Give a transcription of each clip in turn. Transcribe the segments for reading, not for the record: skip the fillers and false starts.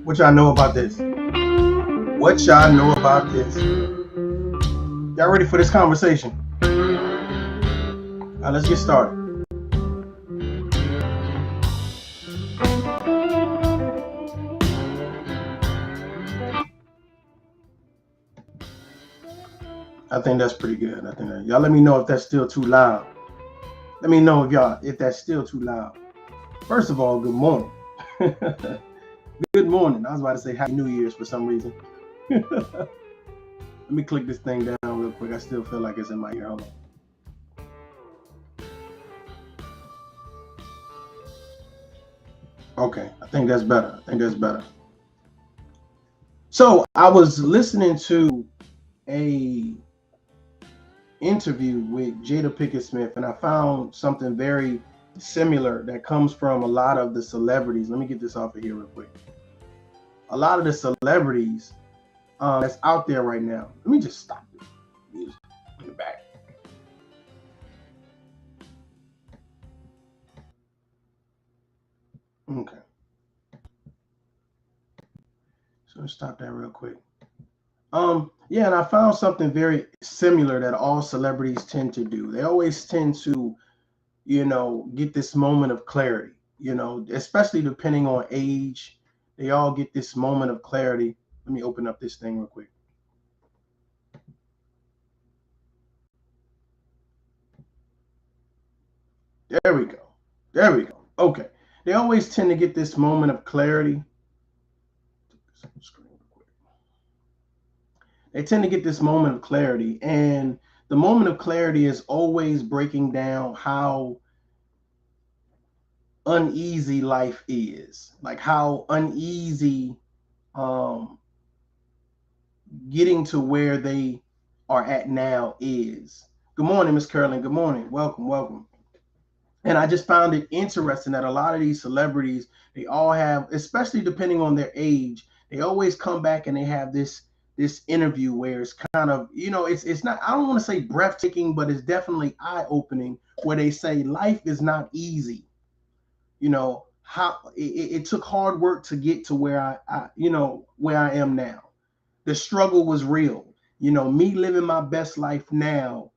What y'all know about this? What y'all know about this? Y'all ready for this conversation? All right, let's get started. I think that's pretty good. I think y'all let me know if that's still too loud. Let me know if that's still too loud. First of all, good morning. Good morning. I was about to say Happy New Year's for some reason. Let me click this thing down real quick. I still feel like it's in my ear. Hold on. Okay, I think that's better. So I was listening to a interview with Jada Pinkett Smith, and I found something very similar that comes from a lot of the celebrities. Let me get this off of here real quick. A lot of the celebrities that's out there right now. Let me just stop this music in the back. Okay. So let's stop that real quick. Yeah, and I found something very similar that all celebrities tend to do. They always tend to, get this moment of clarity, especially depending on age. They all get this moment of clarity. Let me open up this thing real quick. There we go. Okay. They always tend to get this moment of clarity. They tend to get this moment of clarity, and the moment of clarity is always breaking down how uneasy life is, like how uneasy getting to where they are at now is. Good morning, Miss Carolyn. Good morning. Welcome. And I just found it interesting that a lot of these celebrities, they all have, especially depending on their age, they always come back and they have this interview where it's kind of, it's not, I don't want to say breathtaking, but it's definitely eye-opening, where they say life is not easy. How it took hard work to get to where where I am now. The struggle was real. Me living my best life now,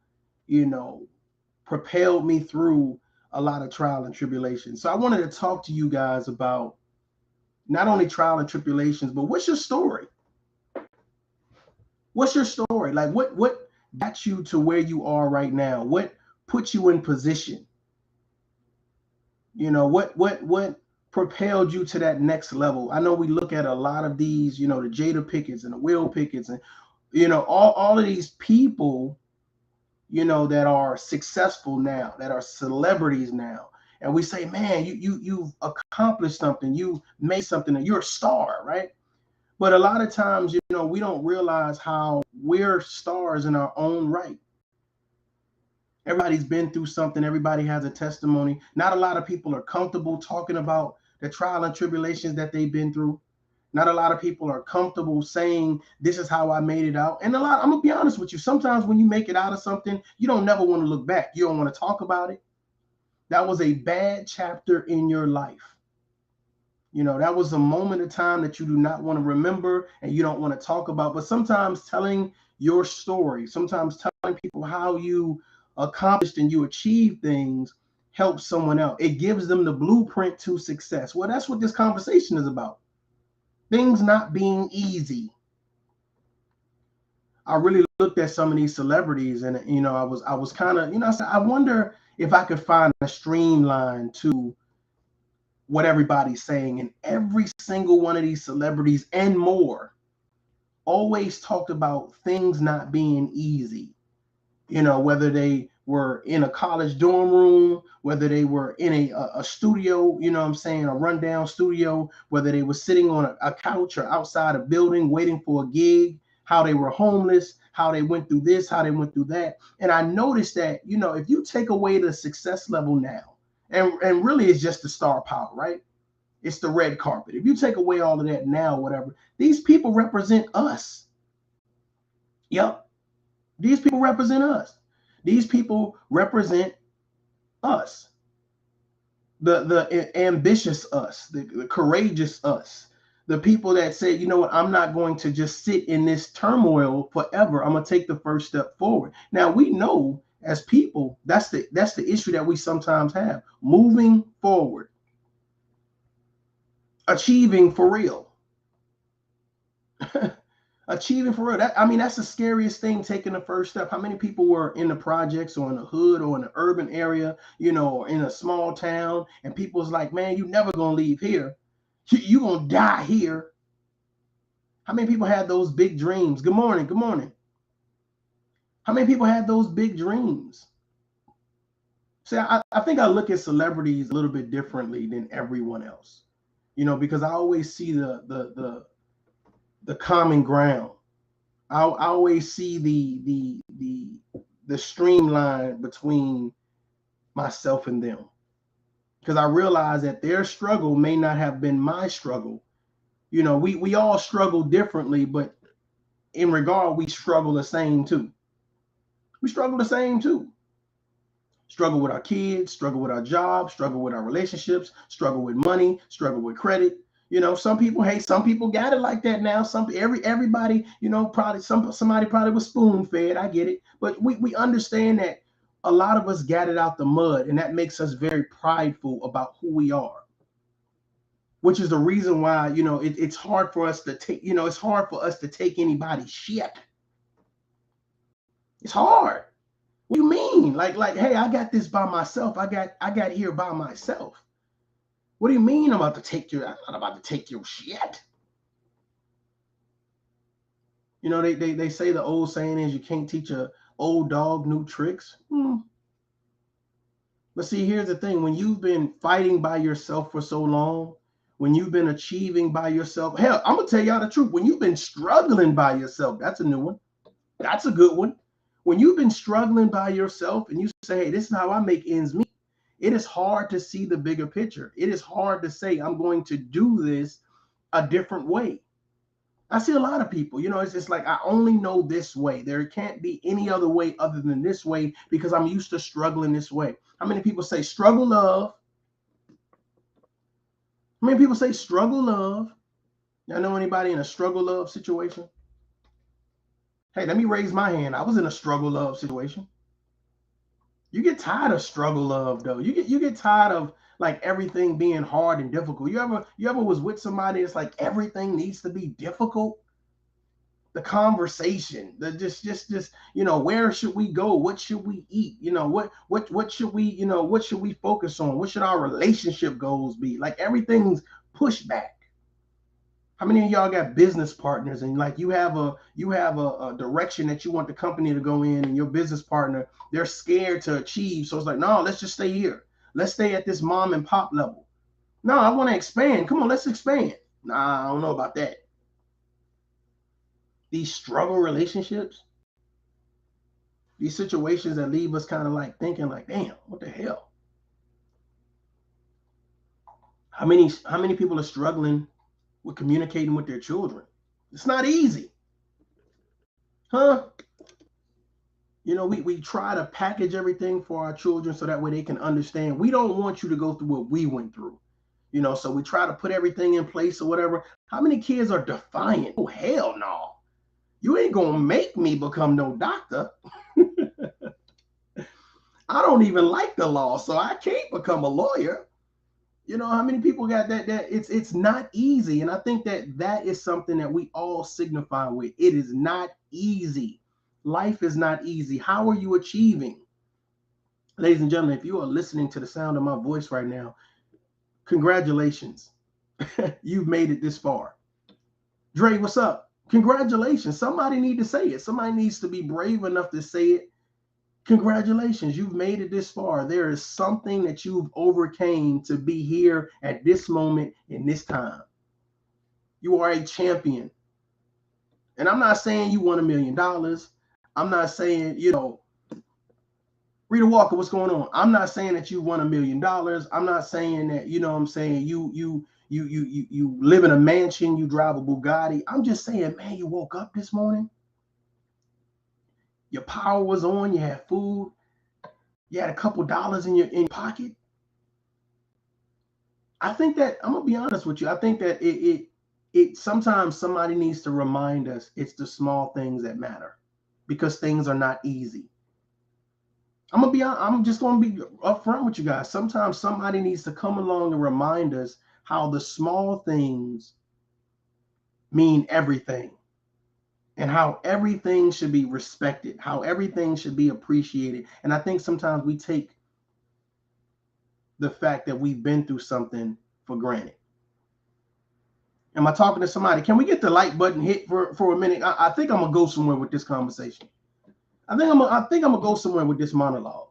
propelled me through a lot of trial and tribulation. So I wanted to talk to you guys about not only trial and tribulations, but what's your story? What's your story? Like what got you to where you are right now? What put you in position? What propelled you to that next level? I know we look at a lot of these, the Jada Pinketts and the Will Picketts and, all of these people, that are successful now, that are celebrities now. And we say, man, you've accomplished something, you made something, and you're a star, right? But a lot of times, we don't realize how we're stars in our own right. Everybody's been through something. Everybody has a testimony. Not a lot of people are comfortable talking about the trial and tribulations that they've been through. Not a lot of people are comfortable saying, this is how I made it out. And I'm going to be honest with you. Sometimes when you make it out of something, you don't never want to look back. You don't want to talk about it. That was a bad chapter in your life. That was a moment of time that you do not want to remember and you don't want to talk about. But sometimes telling your story, sometimes telling people how you accomplished and you achieved things helps someone else. It gives them the blueprint to success. Well, that's what this conversation is about. Things not being easy. I really looked at some of these celebrities and, I was kind of, I said, I wonder if I could find a streamline to what everybody's saying. And every single one of these celebrities and more always talked about things not being easy. Whether they were in a college dorm room, whether they were in a studio, a rundown studio, whether they were sitting on a couch or outside a building waiting for a gig, how they were homeless, how they went through this, how they went through that. And I noticed that, if you take away the success level now, and really it's just the star power, right? It's the red carpet. If you take away all of that now, whatever, these people represent us. Yep. These people represent us. These people represent us. The ambitious us, the courageous us, the people that say, you know what, I'm not going to just sit in this turmoil forever. I'm going to take the first step forward. Now, we know as people, that's the issue that we sometimes have. Moving forward. Achieving for real. Achieving for real. That's the scariest thing, taking the first step. How many people were in the projects or in the hood or in the urban area, or in a small town, and people's like, man, you never gonna leave here. You gonna die here. How many people had those big dreams? Good morning. Good morning. How many people had those big dreams? See, I think I look at celebrities a little bit differently than everyone else, because I always see the common ground. I always see the streamline between myself and them, because I realize that their struggle may not have been my struggle. We all struggle differently, but in regard, we struggle the same too. We struggle the same too. Struggle with our kids, struggle with our jobs, struggle with our relationships, struggle with money, struggle with credit. Some people got it like that now. Everybody, probably somebody probably was spoon fed. I get it. But we understand that a lot of us got it out the mud, and that makes us very prideful about who we are, which is the reason why, it's hard for us to take, it's hard for us to take anybody's shit. It's hard. What do you mean? Like, hey, I got this by myself. I got here by myself. What do you mean I'm not about to take your shit? They say the old saying is you can't teach a old dog new tricks. But see, here's the thing. When you've been fighting by yourself for so long, when you've been achieving by yourself, hell, I'm going to tell y'all the truth. When you've been struggling by yourself, that's a new one. That's a good one. When you've been struggling by yourself and you say, hey, this is how I make ends meet, it is hard to see the bigger picture. It is hard to say, I'm going to do this a different way. I see a lot of people, it's just like, I only know this way. There can't be any other way other than this way because I'm used to struggling this way. How many people say struggle love? How many people say struggle love? Y'all know anybody in a struggle love situation? Hey, let me raise my hand. I was in a struggle love situation. You get tired of struggle love, though. You get tired of like everything being hard and difficult. You ever was with somebody it's like everything needs to be difficult? The conversation, the just where should we go? What should we eat? What should we what should we focus on? What should our relationship goals be? Like everything's pushback. How many of y'all got business partners and like you have a direction that you want the company to go in, and your business partner, they're scared to achieve. So it's like, no, let's just stay here. Let's stay at this mom and pop level. No, I want to expand. Come on, let's expand. Nah, I don't know about that. These struggle relationships, these situations that leave us kind of like thinking like, damn, what the hell? How many people are struggling with communicating with their children? It's not easy. Huh? You know, we try to package everything for our children so that way they can understand. We don't want you to go through what we went through. You know, so we try to put everything in place or whatever. How many kids are defiant? Oh, hell no. You ain't gonna make me become no doctor. I don't even like the law, so I can't become a lawyer. You know, how many people got that it's not easy. And I think that is something that we all signify with. It is not easy. Life is not easy. How are you achieving? Ladies and gentlemen, if you are listening to the sound of my voice right now, congratulations. You've made it this far. Dre, what's up? Congratulations. Somebody need to say it. Somebody needs to be brave enough to say it. Congratulations, you've made it this far. There is something that you've overcame to be here at this moment in this time. You are a champion. And I'm not saying you won $1 million. I'm not saying, you know, Rita Walker, what's going on? I'm not saying that you won $1 million. I'm not saying that, you know what I'm saying, you live in a mansion, you drive a Bugatti. I'm just saying, man, you woke up this morning. Your power was on, you had food, you had a couple dollars in your pocket. I think that, I'm gonna be honest with you, I think that it sometimes somebody needs to remind us it's the small things that matter, because things are not easy. I'm just gonna be upfront with you guys. Sometimes somebody needs to come along and remind us how the small things mean everything, and how everything should be respected, how everything should be appreciated. And I think sometimes we take the fact that we've been through something for granted. Am I talking to somebody? Can we get the like button hit for a minute? I think I'm gonna go somewhere with this conversation. I think I'm gonna go somewhere with this monologue.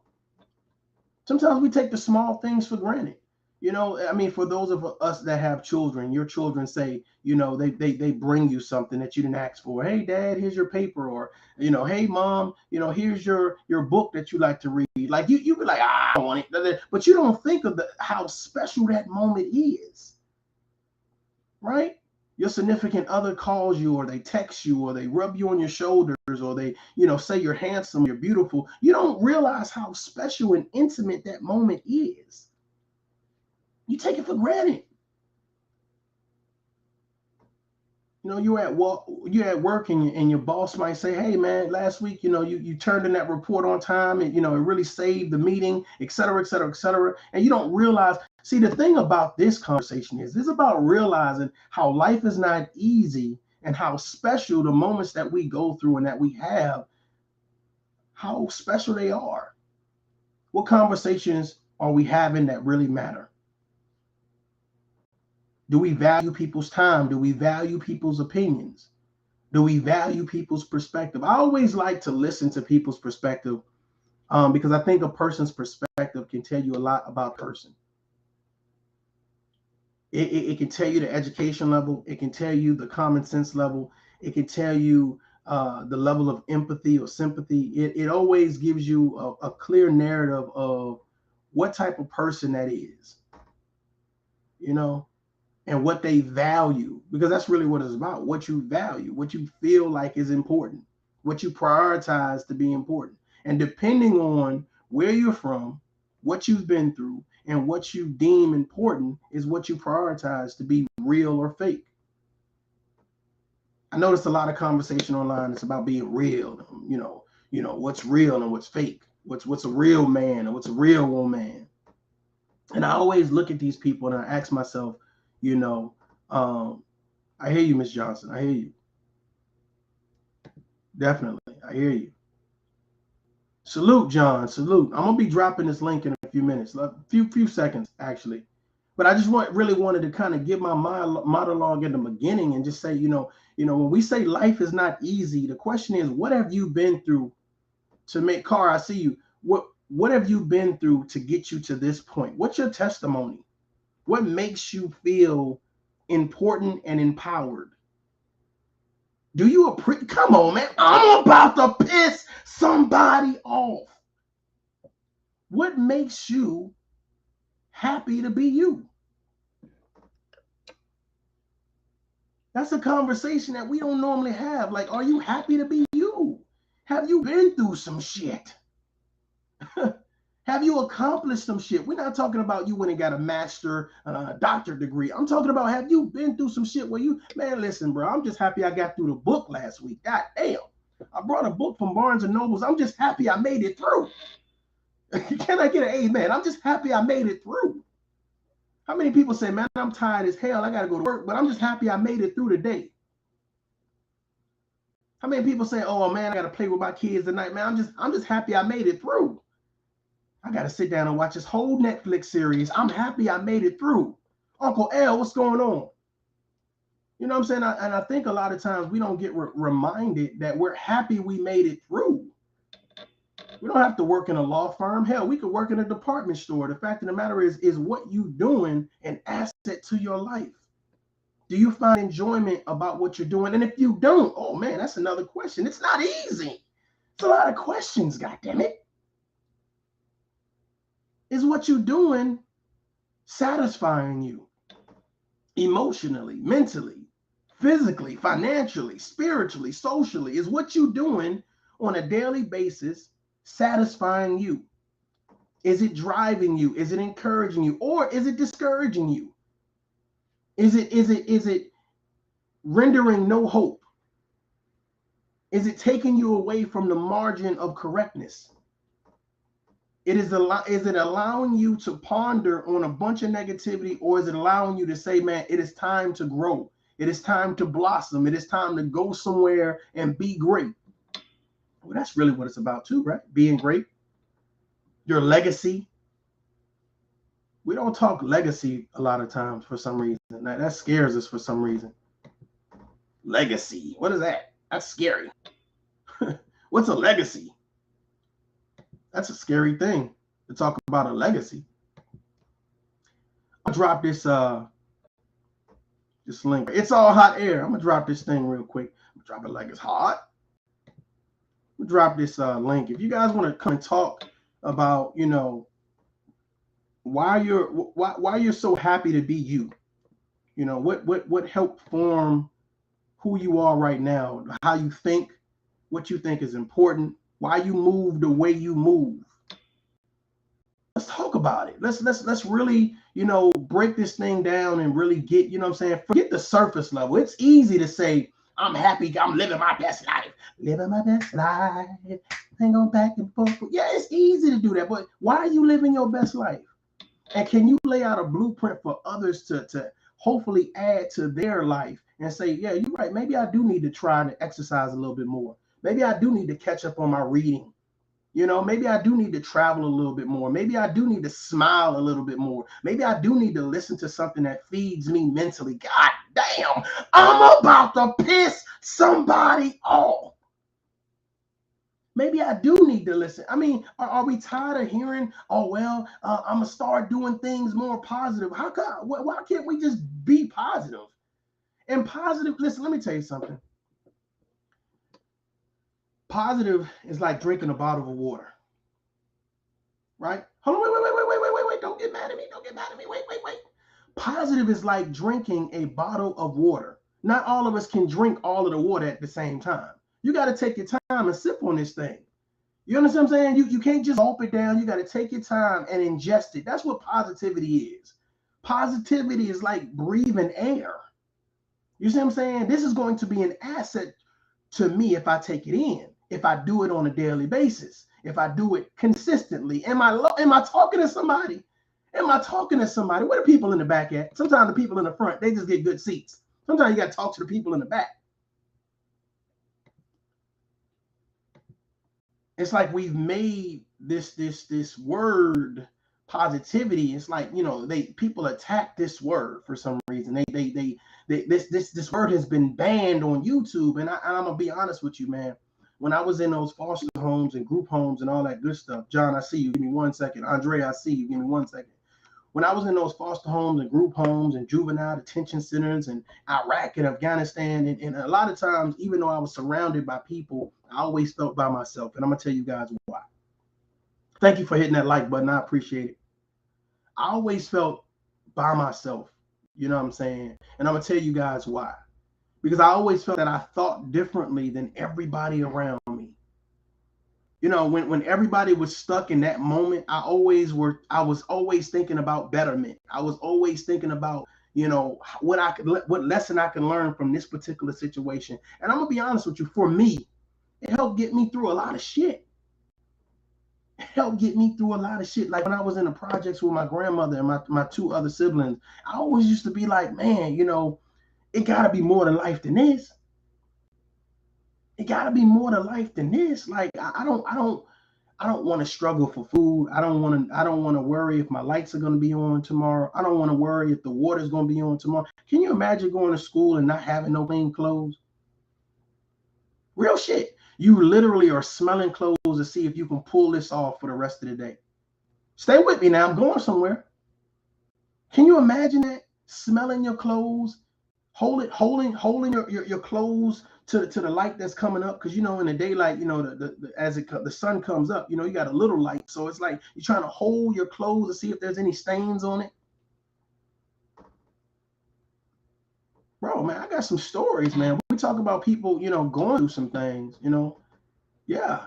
Sometimes we take the small things for granted. You know, I mean, for those of us that have children, your children say, you know, they bring you something that you didn't ask for. Hey, Dad, here's your paper. Or, you know, hey, Mom, you know, here's your book that you like to read. Like you be like, I don't want it. But you don't think of how special that moment is, right? Your significant other calls you, or they text you, or they rub you on your shoulders, or they, you know, say you're handsome, you're beautiful. You don't realize how special and intimate that moment is. You take it for granted. You know, you're at work and your boss might say, hey man, last week, you know, you turned in that report on time, and, you know, it really saved the meeting, et cetera, et cetera, et cetera. And you don't realize, see, the thing about this conversation is it's about realizing how life is not easy, and how special the moments that we go through and that we have, how special they are. What conversations are we having that really matter? Do we value people's time? Do we value people's opinions? Do we value people's perspective? I always like to listen to people's perspective, because I think a person's perspective can tell you a lot about a person. It can tell you the education level. It can tell you the common sense level. It can tell you the level of empathy or sympathy. It always gives you a clear narrative of what type of person that is, you know, and what they value, because that's really what it's about. What you value, what you feel like is important, what you prioritize to be important. And depending on where you're from, what you've been through, and what you deem important is what you prioritize to be real or fake. I noticed a lot of conversation online. It's about being real, you know what's real and what's fake, what's a real man and what's a real woman. And I always look at these people and I ask myself, you know, I hear you, Miss Johnson. I hear you. Definitely. I hear you. Salute, John. Salute. I'm going to be dropping this link in a few minutes, a few seconds, actually. But I just really wanted to kind of give my monologue in the beginning and just say, when we say life is not easy, the question is, what have you been through to make, Car, I see you. What have you been through to get you to this point? What's your testimony? What makes you feel important and empowered? Do you come on, man? I'm about to piss somebody off. What makes you happy to be you? That's a conversation that we don't normally have. Like, are you happy to be you? Have you been through some shit? Have you accomplished some shit? We're not talking about you when you got a master, doctorate degree. I'm talking about, have you been through some shit where man, listen, bro, I'm just happy I got through the book last week. God damn. I brought a book from Barnes and Nobles. I'm just happy I made it through. Can I get an amen? I'm just happy I made it through. How many people say, man, I'm tired as hell, I got to go to work, but I'm just happy I made it through the day? How many people say, oh, man, I got to play with my kids tonight, man, I'm just happy I made it through. I got to sit down and watch this whole Netflix series. I'm happy I made it through. Uncle L, what's going on? You know what I'm saying? And I think a lot of times we don't get reminded that we're happy we made it through. We don't have to work in a law firm. Hell, we could work in a department store. The fact of the matter is what you doing an asset to your life? Do you find enjoyment about what you're doing? And if you don't, oh man, that's another question. It's not easy. It's a lot of questions, goddammit. Is what you're doing satisfying you emotionally, mentally, physically, financially, spiritually, socially? Is what you're doing on a daily basis satisfying you? Is it driving you? Is it encouraging you? Or is it discouraging you? Is it rendering no hope? Is it taking you away from the margin of correctness? Is it allowing you to ponder on a bunch of negativity, or is it allowing you to say, man, it is time to grow. It is time to blossom. It is time to go somewhere and be great. Well, that's really what it's about too, right? Being great. Your legacy. We don't talk legacy a lot of times for some reason. That scares us for some reason. Legacy. What is that? That's scary. What's a legacy? That's a scary thing to talk about, a legacy. I'll drop this link. It's all hot air. I'm gonna drop this thing real quick. I'm gonna drop it like it's hot. We'll drop this link. If you guys want to come and talk about, why you're so happy to be you, what helped form who you are right now, how you think, what you think is important, why you move the way you move. Let's talk about it. Let's really, break this thing down and really get, forget the surface level. It's easy to say, I'm happy, I'm living my best life. Living my best life. Ain't going back and forth. Yeah, it's easy to do that, but why are you living your best life? And can you lay out a blueprint for others to hopefully add to their life and say, yeah, you're right. Maybe I do need to try to exercise a little bit more. Maybe I do need to catch up on my reading. Maybe I do need to travel a little bit more. Maybe I do need to smile a little bit more. Maybe I do need to listen to something that feeds me mentally. God damn, I'm about to piss somebody off. Maybe I do need to listen. I mean, are we tired of hearing, oh, well, I'm going to start doing things more positive? Why can't we just be positive? And positive, listen, let me tell you something. Positive is like drinking a bottle of water, right? Hold on, wait. Don't get mad at me. Wait. Positive is like drinking a bottle of water. Not all of us can drink all of the water at the same time. You got to take your time and sip on this thing. You understand what I'm saying? You can't just gulp it down. You got to take your time and ingest it. That's what positivity is. Positivity is like breathing air. You see what I'm saying? This is going to be an asset to me if I take it in, if I do it on a daily basis, if I do it consistently. Am I talking to somebody? Where the people in the back at? Sometimes the people in the front, they just get good seats. Sometimes you got to talk to the people in the back. It's like we've made this word positivity, it's like, you know, people attack this word for some reason. This word has been banned on YouTube. And I'm gonna be honest with you, man. When I was in those foster homes and group homes and all that good stuff, John, I see you. Give me 1 second. Andre, I see you. Give me 1 second. When I was in those foster homes and group homes and juvenile detention centers in Iraq and Afghanistan, and a lot of times, even though I was surrounded by people, I always felt by myself. And I'm gonna tell you guys why. Thank you for hitting that like button. I appreciate it. I always felt by myself. You know what I'm saying? And I'm gonna tell you guys why. Because I always felt that I thought differently than everybody around me. You know, when everybody was stuck in that moment, I was always thinking about betterment. I was always thinking about, you know, what lesson I can learn from this particular situation. And I'm gonna be honest with you, for me, it helped get me through a lot of shit. It helped get me through a lot of shit. Like when I was in the projects with my grandmother and my two other siblings, I always used to be like, man, you know, it gotta be more to life than this. It gotta be more to life than this. Like I don't want to struggle for food. I don't want to worry if my lights are going to be on tomorrow. I don't want to worry if the water's going to be on tomorrow. Can you imagine going to school and not having no clean clothes? Real shit. You literally are smelling clothes to see if you can pull this off for the rest of the day. Stay with me now. I'm going somewhere. Can you imagine that? Smelling your clothes, holding your clothes to the light that's coming up, because you know in the daylight, you know, the sun comes up, you know, you got a little light, so it's like you're trying to hold your clothes to see if there's any stains on it. Bro, man, I got some stories, man. We talk about people, you know, going through some things, you know. Yeah.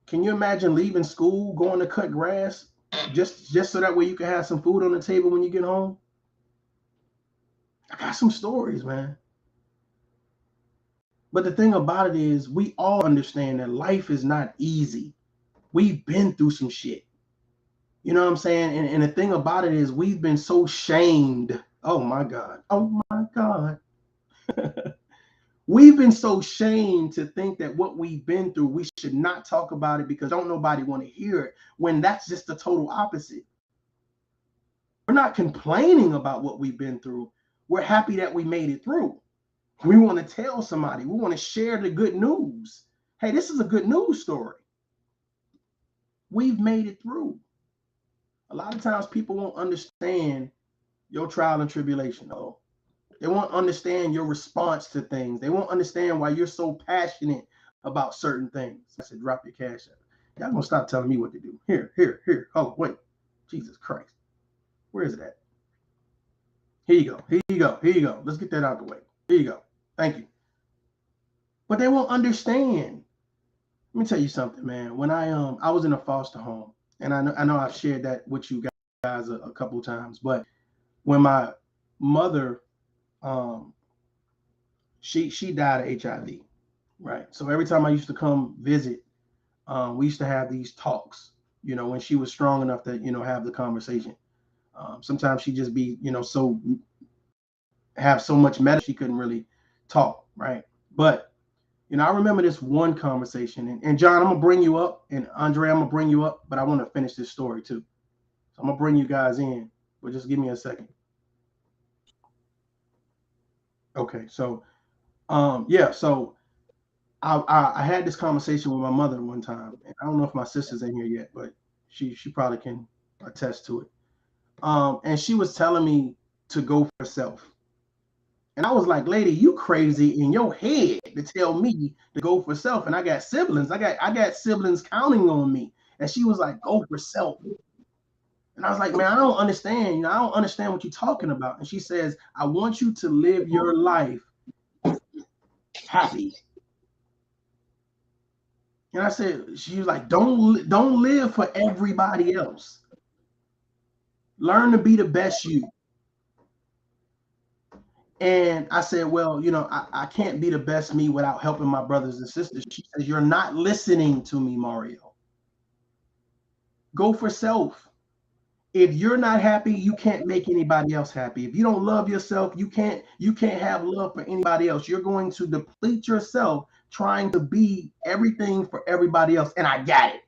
Can you imagine leaving school, going to cut grass, just so that way you can have some food on the table when you get home? I got some stories, man. But the thing about it is, we all understand that life is not easy. We've been through some shit. You know what I'm saying? And the thing about it is, we've been so shamed. Oh my God. Oh my God. We've been so shamed to think that what we've been through, we should not talk about it because don't nobody want to hear it, when that's just the total opposite. We're not complaining about what we've been through. We're happy that we made it through. We want to tell somebody. We want to share the good news. Hey, this is a good news story. We've made it through. A lot of times people won't understand your trial and tribulation. Oh, they won't understand your response to things. They won't understand why you're so passionate about certain things. I said, drop your cash out. Y'all gonna stop telling me what to do. Here. Oh, wait. Jesus Christ. Where is it at? Here you go. Let's get that out of the way. Here you go. Thank you. But they won't understand. Let me tell you something, man. When I was in a foster home, and I know I've shared that with you guys a couple of times, but when my mother, she died of HIV, right? So every time I used to come visit, we used to have these talks, you know, when she was strong enough to, you know, have the conversation. Sometimes she'd just be, you know, have so much medicine she couldn't really talk, right? But you know, I remember this one conversation, and John, I'm gonna bring you up, and Andre, I'm gonna bring you up, but I want to finish this story too. So I'm gonna bring you guys in, but just give me a second. Okay, so yeah, so I had this conversation with my mother one time, and I don't know if my sister's in here yet, but she probably can attest to it. And she was telling me to go for herself. And I was like, lady, you crazy in your head to tell me to go for self. And I got siblings. I got siblings counting on me. And she was like, go for self. And I was like, man, I don't understand. You know, I don't understand what you're talking about. And she says, I want you to live your life happy. And I said, she was like, don't live for everybody else. Learn to be the best you. And I said, well, you know, I can't be the best me without helping my brothers and sisters. She says, you're not listening to me, Mario. Go for self. If you're not happy, you can't make anybody else happy. If you don't love yourself, you can't have love for anybody else. You're going to deplete yourself trying to be everything for everybody else. And I got it.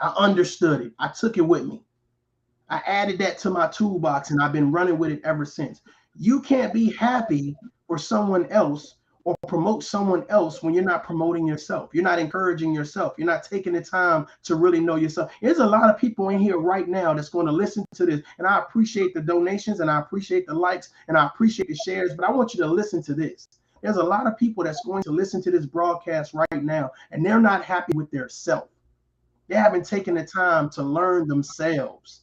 I understood it. I took it with me. I added that to my toolbox and I've been running with it ever since. You can't be happy for someone else or promote someone else when you're not promoting yourself. You're not encouraging yourself. You're not taking the time to really know yourself. There's a lot of people in here right now that's going to listen to this. And I appreciate the donations and I appreciate the likes and I appreciate the shares, but I want you to listen to this. There's a lot of people that's going to listen to this broadcast right now and they're not happy with their self. They haven't taken the time to learn themselves.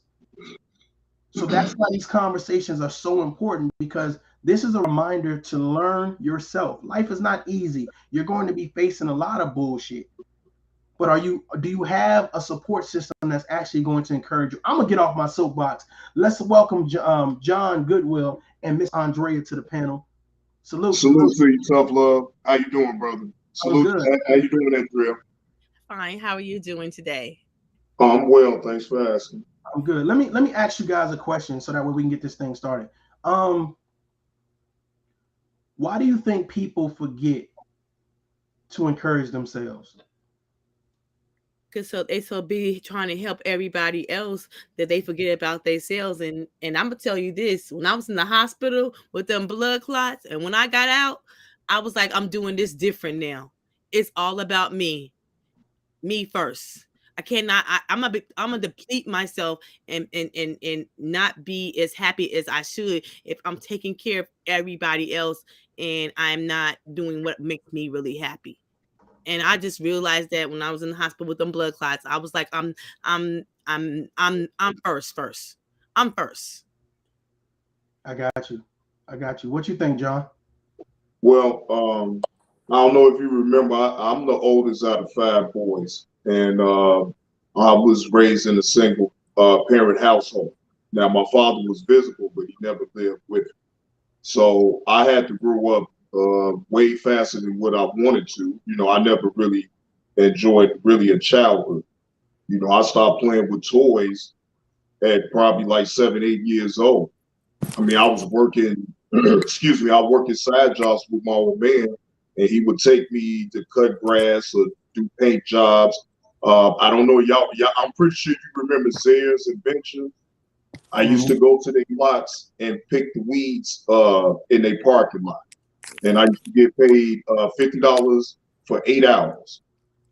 So that's why these conversations are so important, because this is a reminder to learn yourself. Life is not easy. You're going to be facing a lot of bullshit. But do you have a support system that's actually going to encourage you? I'm going to get off my soapbox. Let's welcome John Goodwill and Miss Andrea to the panel. Salute. Salute to you, tough love. How you doing, brother? Salute. I'm good. How you doing, Andrea? Fine. How are you doing today? I'm well. Thanks for asking. I'm good. Let me ask you guys a question so that way we can get this thing started. Why do you think people forget to encourage themselves? Because they so busy trying to help everybody else that they forget about themselves. And I'm gonna tell you this: when I was in the hospital with them blood clots, and when I got out, I was like, I'm doing this different now. It's all about me first. I cannot. I'm gonna deplete myself and not be as happy as I should if I'm taking care of everybody else and I'm not doing what makes me really happy. And I just realized that when I was in the hospital with them blood clots, I was like, I'm first. I'm first. I got you. What you think, John? Well, I don't know if you remember, I'm the oldest out of 5 boys, and I was raised in a single parent household. Now, my father was visible, but he never lived with me. So I had to grow up way faster than what I wanted to. I never really enjoyed really a childhood. I stopped playing with toys at probably like 7, 8 years old. I mean, I was working, excuse me, I worked in side jobs with my old man, and he would take me to cut grass or do paint jobs. I don't know, y'all, I'm pretty sure you remember Zayre's Adventure. I used to go to their lots and pick the weeds in their parking lot. And I used to get paid $50 for 8 hours.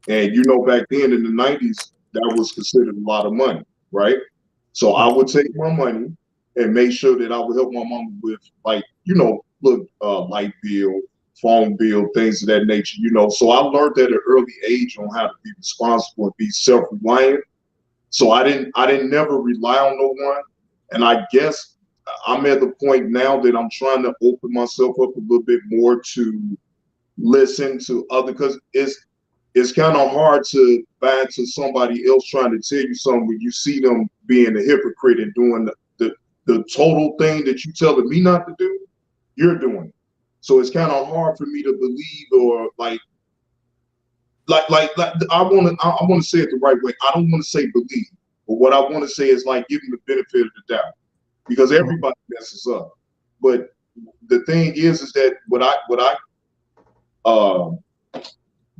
And back then in the 90s, that was considered a lot of money, right? So I would take my money and make sure that I would help my mom with, like, light bill, phone bill, things of that nature, So I learned at an early age on how to be responsible and be self-reliant. So I didn't never rely on no one. And I guess I'm at the point now that I'm trying to open myself up a little bit more to listen to other, because it's kind of hard to buy into somebody else trying to tell you something when you see them being a hypocrite and doing the total thing that you telling me not to do, you're doing. So it's kind of hard for me to believe, or like I want to say it the right way. I don't want to say believe, but what I want to say is like give them the benefit of the doubt, because everybody messes up. But the thing is that what I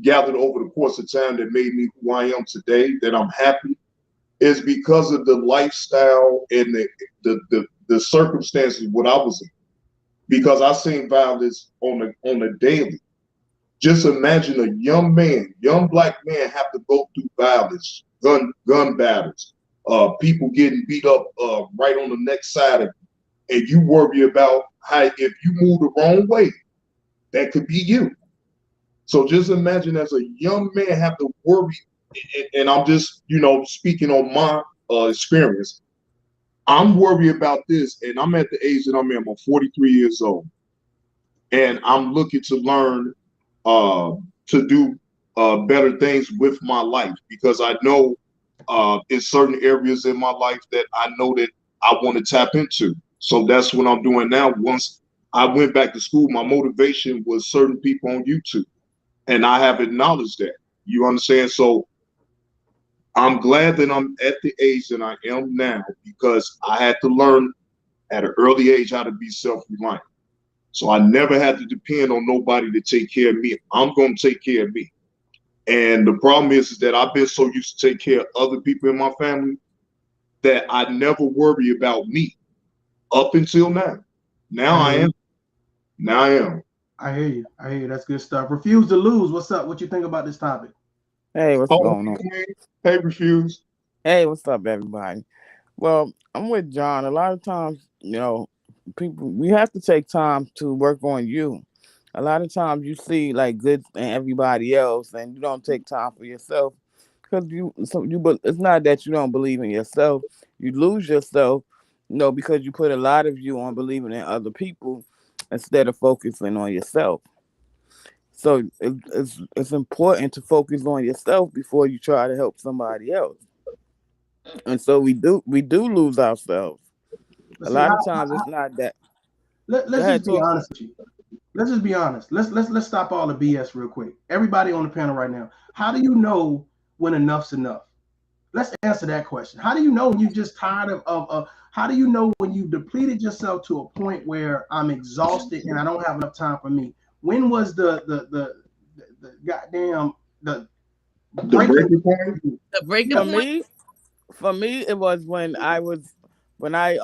gathered over the course of time that made me who I am today, that I'm happy, is because of the lifestyle and the circumstances what I was in. Because I seen violence on a daily. Just imagine a young black man have to go through violence, gun battles, people getting beat up right on the next side of you, and you worry about how if you move the wrong way, that could be you. So just imagine as a young man have to worry, and I'm just speaking on my experience. I'm worried about this, and I'm at the age that I'm in. I'm 43 years old, and I'm looking to learn to do better things with my life, because I know in certain areas in my life that I know that I want to tap into. So that's what I'm doing now. Once I went back to school, my motivation was certain people on YouTube, and I have acknowledged that. You understand? So I'm glad that I'm at the age that I am now, because I had to learn at an early age how to be self-reliant. So I never had to depend on nobody to take care of me. I'm going to take care of me. And the problem is that I've been so used to take care of other people in my family that I never worry about me up until now. Now I am. Now I am. I hear you. I hear you. That's good stuff. Refuse to lose. What's up? What you think about this topic? Hey, what's Oh, going on? hey, Refuse. Hey, what's up, everybody? Well, I'm with John. A lot of times, people, we have to take time to work on you. A lot of times you see like good in everybody else and you don't take time for yourself because but it's not that you don't believe in yourself. You lose yourself, because you put a lot of you on believing in other people instead of focusing on yourself. So it's important to focus on yourself before you try to help somebody else. And so we do lose ourselves. But A see, lot of times it's not that. Go let's ahead, just be talk. honest with you. Let's just be honest. Let's stop all the BS real quick. Everybody on the panel right now. How do you know when enough's enough? Let's answer that question. How do you know when you're just tired of how do you know when you've depleted yourself to a point where I'm exhausted and I don't have enough time for me? When was the goddamn the The breaking breaking point. The breaking For yeah. point. me, for me, it was when I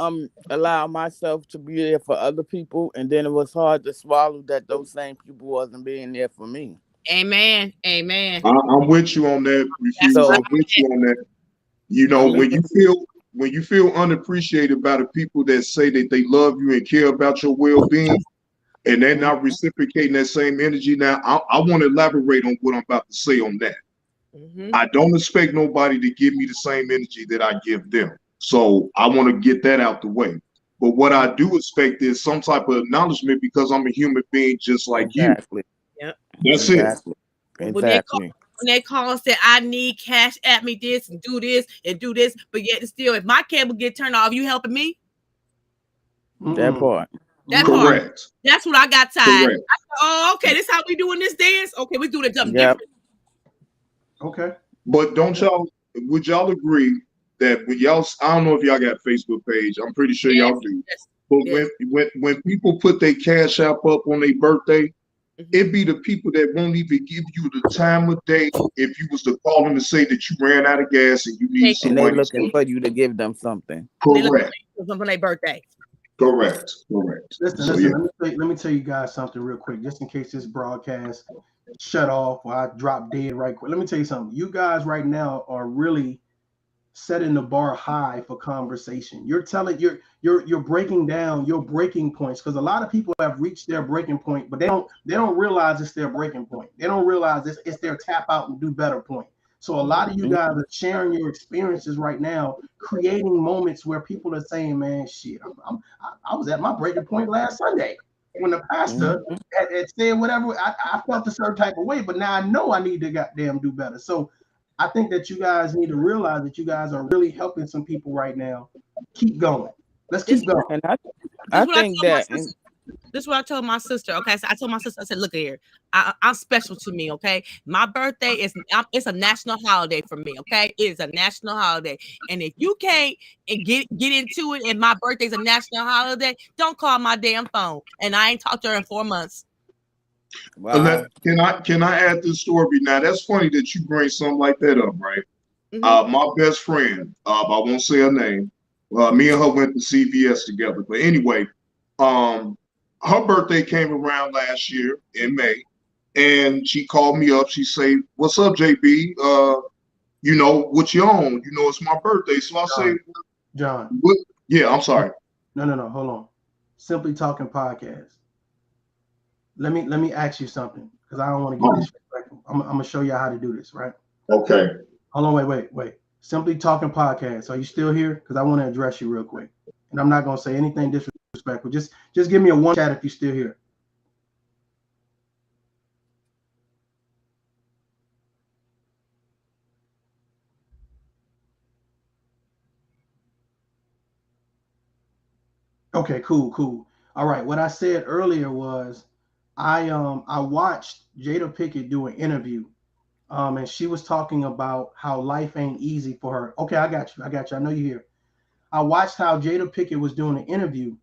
allowed myself to be there for other people, and then it was hard to swallow that those same people wasn't being there for me. Amen. Amen. I'm with you on that, That's Refuse. what I'm So with you on that. You I know, mean, when you feel unappreciated by the people that say that they love you and care about your well-being, and they're not mhm, reciprocating that same energy. Now, I want to elaborate on what I'm about to say on that. I. I don't expect nobody to give me the same energy that I give them. So I want to get that out the way. But what I do expect is some type of acknowledgement because I'm a human being just like you. exactly, Yep. That's it. exactly, When they call exactly. and say I need cash at me this and do this, but yet and still, if my cable get turned off, you helping me? That Mm-mm. part. That part. Mm-mm. Correct. That's what I got tired. Correct. I said, oh, okay, this how we doing this dance. Okay, we doing it something Yep. different. Okay. But don't Okay. y'all, would y'all agree that when y'all, I don't know if y'all got a Facebook page, I'm pretty sure Yes, y'all do. yes, But yes. when people put their cash app up on their birthday, Mhm. it be the people that won't even give you the time of day if you was to call them and say that you ran out of gas and you needed Thank some you. And they money. looking So, for you to give them something. And they look correct, for their birthday. correct, correct. Listen, So listen. yeah, Let me tell you guys something real quick, just in case this broadcast shut off or I drop dead right quick. Let me tell you something. You guys right now are really setting the bar high for conversation. You're telling you're breaking down your breaking points because a lot of people have reached their breaking point, but they don't realize it's their breaking point. They don't realize it's their tap out and do better point. So a lot of you Mhm. guys are sharing your experiences right now, creating moments where people are saying, "Man, shit, I was at my breaking point last Sunday when the pastor Mhm. had said whatever. I felt a certain type of way, but now I know I need to goddamn do better." So I think that you guys need to realize that you guys are really helping some people right now. Keep going. Let's This keep going. And I this I what I think told my that, sister. and This is what I told my sister. Okay, so I told my sister. I said, "Look here, I'm special to me. Okay, my birthday is it's a national holiday for me. Okay, it is a national holiday, and if you can't and get into it, and my birthday is a national holiday, don't call my damn phone. And I ain't talked to her in 4 months. wow, can I add this story now? That's funny that you bring something like that up, right? Mm-hmm. My best friend, I won't say her name. Me and her went to CVS together. But anyway, um, her birthday came around last year in May, and she called me up. She said, "What's up, JB? What you on? It's my birthday." So I say, John, John, "What?" Yeah, I'm sorry. no. Hold on. Simply Talking Podcast. Let me ask you something because I don't want to get Oh, disrespectful. I'm gonna show you how to do this, right? okay. Hold on, wait. Simply Talking Podcast. Are you still here? Because I want to address you real quick. And I'm not gonna say anything disrespectful. Just give me a one chat if you're still here. Okay, cool. All right. What I said earlier was I watched Jada Pinkett do an interview. And she was talking about how life ain't easy for her. Okay, I got you. I know you're here. I watched how Jada Pinkett was doing an interview.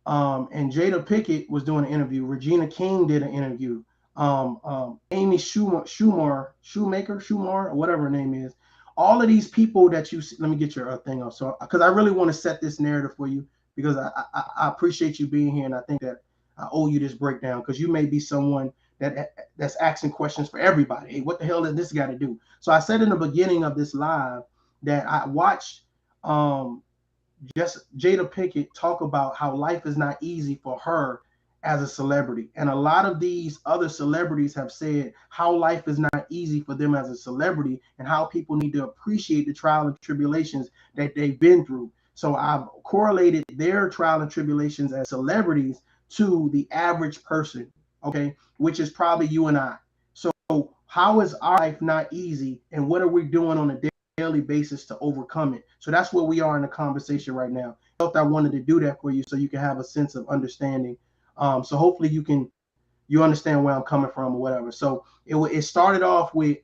And Jada Pinkett was doing an interview. Regina King did an interview. Amy Schumer, or whatever her name is. All of these people that you see, let me get your thing up. So, because I really want to set this narrative for you, because I appreciate you being here, and I think that I owe you this breakdown, because you may be someone that's asking questions for everybody. Hey, what the hell does this got to do? So I said in the beginning of this live that I watched just Jada Pinkett talk about how life is not easy for her as a celebrity. And a lot of these other celebrities have said how life is not easy for them as a celebrity, and how people need to appreciate the trial and tribulations that they've been through. So I've correlated their trial and tribulations as celebrities to the average person, okay, which is probably you and I. So how is our life not easy, and what are we doing on a daily basis to overcome it? So that's where we are in the conversation right now. I felt I wanted to do that for you so you can have a sense of understanding. So hopefully you understand where I'm coming from or whatever. So it started off with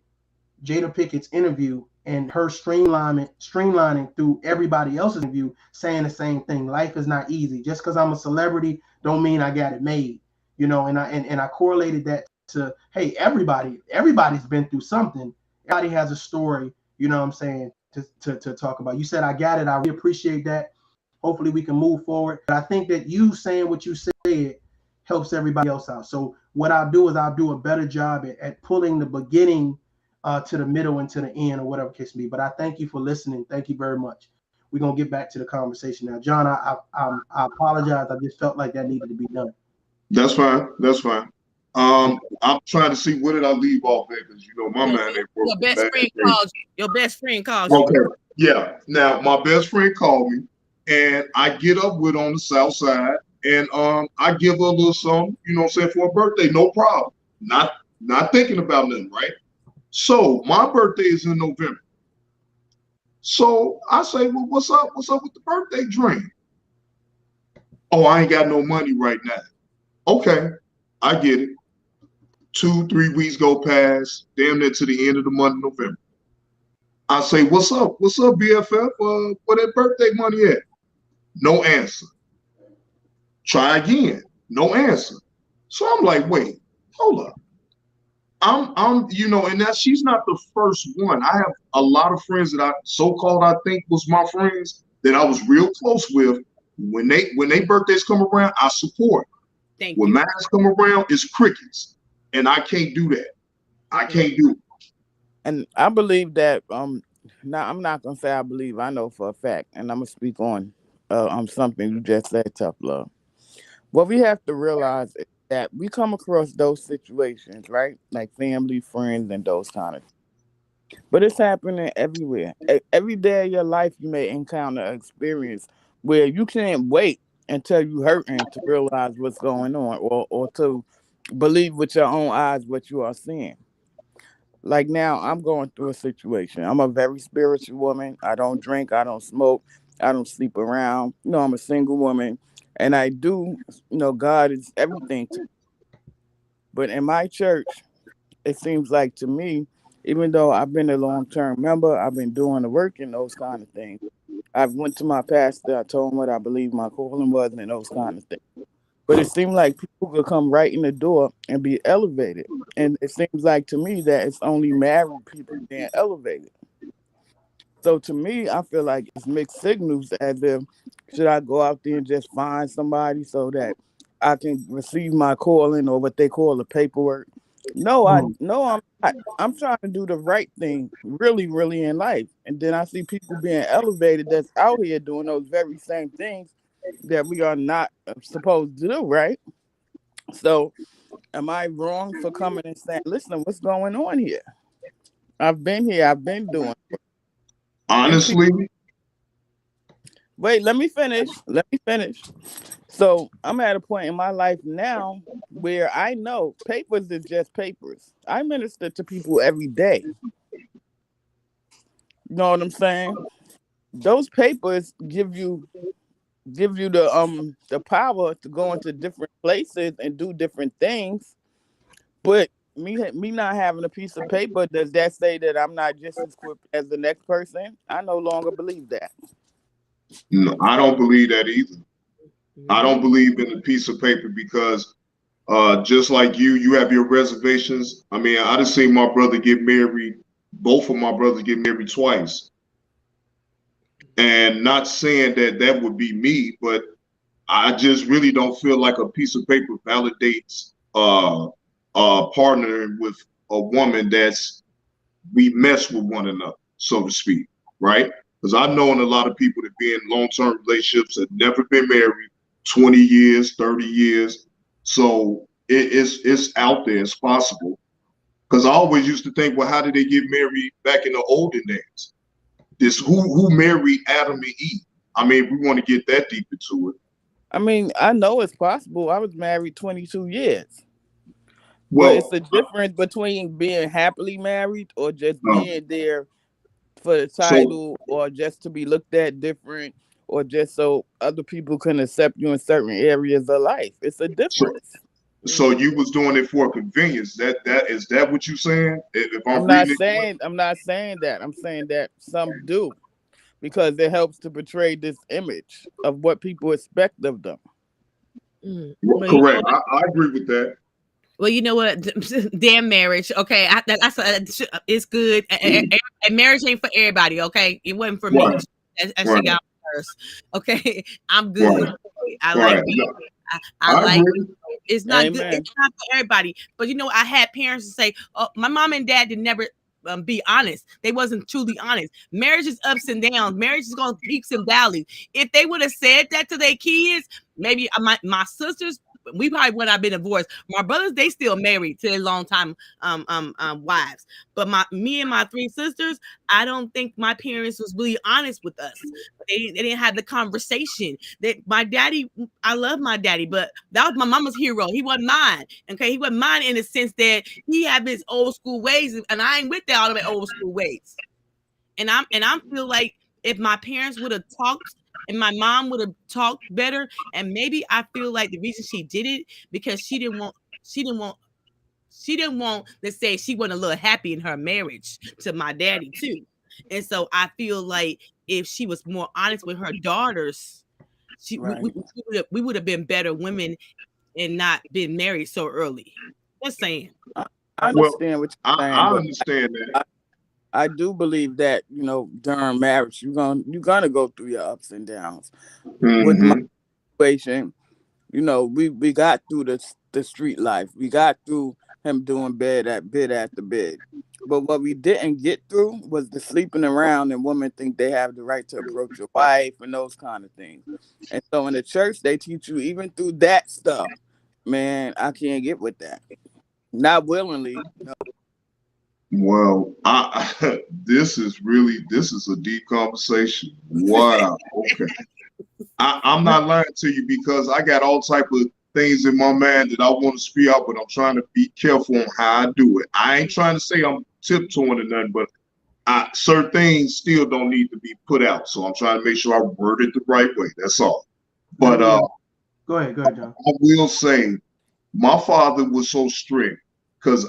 Jada Pinkett's interview and her streamlining through everybody else's interview, saying the same thing. Life is not easy. Just because I'm a celebrity don't mean I got it made, And I correlated that to, hey, everybody's been through something. Everybody has a story, what I'm saying, to talk about. You said I got it. I really appreciate that. Hopefully we can move forward. But I think that you saying what you said helps everybody else out. So what I'll do is I'll do a better job at pulling the beginning to the middle and to the end, or whatever case may be. But I thank you for listening. Thank you very much. We're gonna get back to the conversation now. John, I apologize. I just felt like that needed to be done. That's fine. That's fine. I'm trying to see where did I leave off at, because my man ain't your best friend calls you. Your best friend calls you. Okay. you. Yeah. Now my best friend called me, and I get up with on the south side, and I give her a little something, saying, for her birthday, no problem. Not thinking about nothing, right? So my birthday is in November. So I say, well, what's up? What's up with the birthday drink? Oh, I ain't got no money right now. Okay, I get it. 2-3 weeks go past, damn near to the end of the month of November. I say, what's up? What's up, BFF? Where that birthday money at? No answer. Try again. No answer. So I'm like, wait, hold up. I'm, and that she's not the first one. I have a lot of friends that I think was my friends that I was real close with. When they birthdays come around, I support. When mine come around, it's crickets, and I can't do that. I can't do it. And I believe that now I'm not gonna say I believe, I know for a fact, and I'm gonna speak on something you just said, tough love. What we have to realize is that we come across those situations, right? Like family, friends, and those kind of. But it's happening everywhere. Every day of your life, you may encounter an experience where you can't wait until you hurting to realize what's going on, or to believe with your own eyes what you are seeing. Like now, I'm going through a situation. I'm a very spiritual woman. I don't drink. I don't smoke. I don't sleep around. I'm a single woman, and I do. God is everything to me. But in my church, it seems like to me, even though I've been a long-term member, I've been doing the work and those kind of things. I've went to my pastor. I told him what I believe my calling was and those kind of things. But it seemed like people could come right in the door and be elevated. And it seems like to me that it's only married people being elevated. So to me, I feel like it's mixed signals, as if, should I go out there and just find somebody so that I can receive my calling, or what they call the paperwork? No, I'm not. I'm trying to do the right thing really, really in life. And then I see people being elevated that's out here doing those very same things that we are not supposed to do, right? So am I wrong for coming and saying, listen, what's going on here? I've been here, I've been doing it. Honestly. Wait, let me finish. So I'm at a point in my life now where I know papers is just papers. I minister to people every day. You know what I'm saying? Those papers give you the power to go into different places and do different things. But me not having a piece of paper, does that say that I'm not just as equipped as the next person? I no longer believe that. No, I don't believe that either. I don't believe in a piece of paper, because Just like you have your reservations. I mean, I just seen my brother get married. Both of my brothers get married twice, and not saying that that would be me, but I just really don't feel like a piece of paper validates partnering with a woman that's we mess with one another, so to speak, right? Because I've known a lot of people that be in long-term relationships that never been married 20 years, 30 years. So it's out there, it's possible. Because I always used to think, well, how did they get married back in the olden days? This who married Adam and Eve? I mean, we want to get that deep into it. I mean, I know it's possible. I was married 22 years. But it's Well, the difference between being happily married or just uh, being there for the so title or just to be looked at different or just so other people can accept you in certain areas of life. It's a so difference. so you was doing it for convenience. That is that what you saying? If I'm I'm not reading it correct? saying I'm not saying that. I'm saying that some do because it helps to portray this image of what people expect of them. Well, you know Correct. what? I agree with that. Well, you know what? Damn marriage. Okay, it's good. And marriage ain't for everybody. Okay, it wasn't for me. Right. And she Right. got first. Okay, I'm good. Right. I like Right. me. No, I I like agree. it's not good. Amen. It's not for everybody. But you know, I had parents to say, "Oh, my mom and dad did never be honest. They wasn't truly honest. Marriage is ups and downs. Marriage is going peaks and valleys. If they would have said that to their kids, maybe my sisters." We probably would have been divorced. My brothers, they still married to their long time wives. But me and my three sisters, I don't think my parents was really honest with us. They didn't have the conversation. That my daddy, I love my daddy, but that was my mama's hero. He wasn't mine. Okay, he wasn't mine in the sense that he had his old school ways, and I ain't with that all of my old school ways. And I feel like if my parents would have talked and my mom would have talked better, and maybe I feel like the reason she did it because she didn't want she didn't want, let's say, she wasn't a little happy in her marriage to my daddy too. And so I feel like if she was more honest with her daughters, Right. we would have been better women and not been married so early. Just saying. I Well, understand what you're saying, I but understand that. I do believe that during marriage you're gonna go through your ups and downs. With my Hmm. situation, we got through the street life. We got through him doing bid after bid. But what we didn't get through was the sleeping around and women think they have the right to approach your wife and those kind of things. And so in the church they teach you even through that stuff. Man, I can't get with that. Not willingly. No. Well, this is a deep conversation. Wow. Okay. I'm not lying to you because I got all type of things in my mind that I want to speak out, but I'm trying to be careful on how I do it. I ain't trying to say I'm tiptoeing or nothing, but certain things still don't need to be put out. So I'm trying to make sure I word it the right way. That's all. But Go ahead, John. I will say my father was so strict because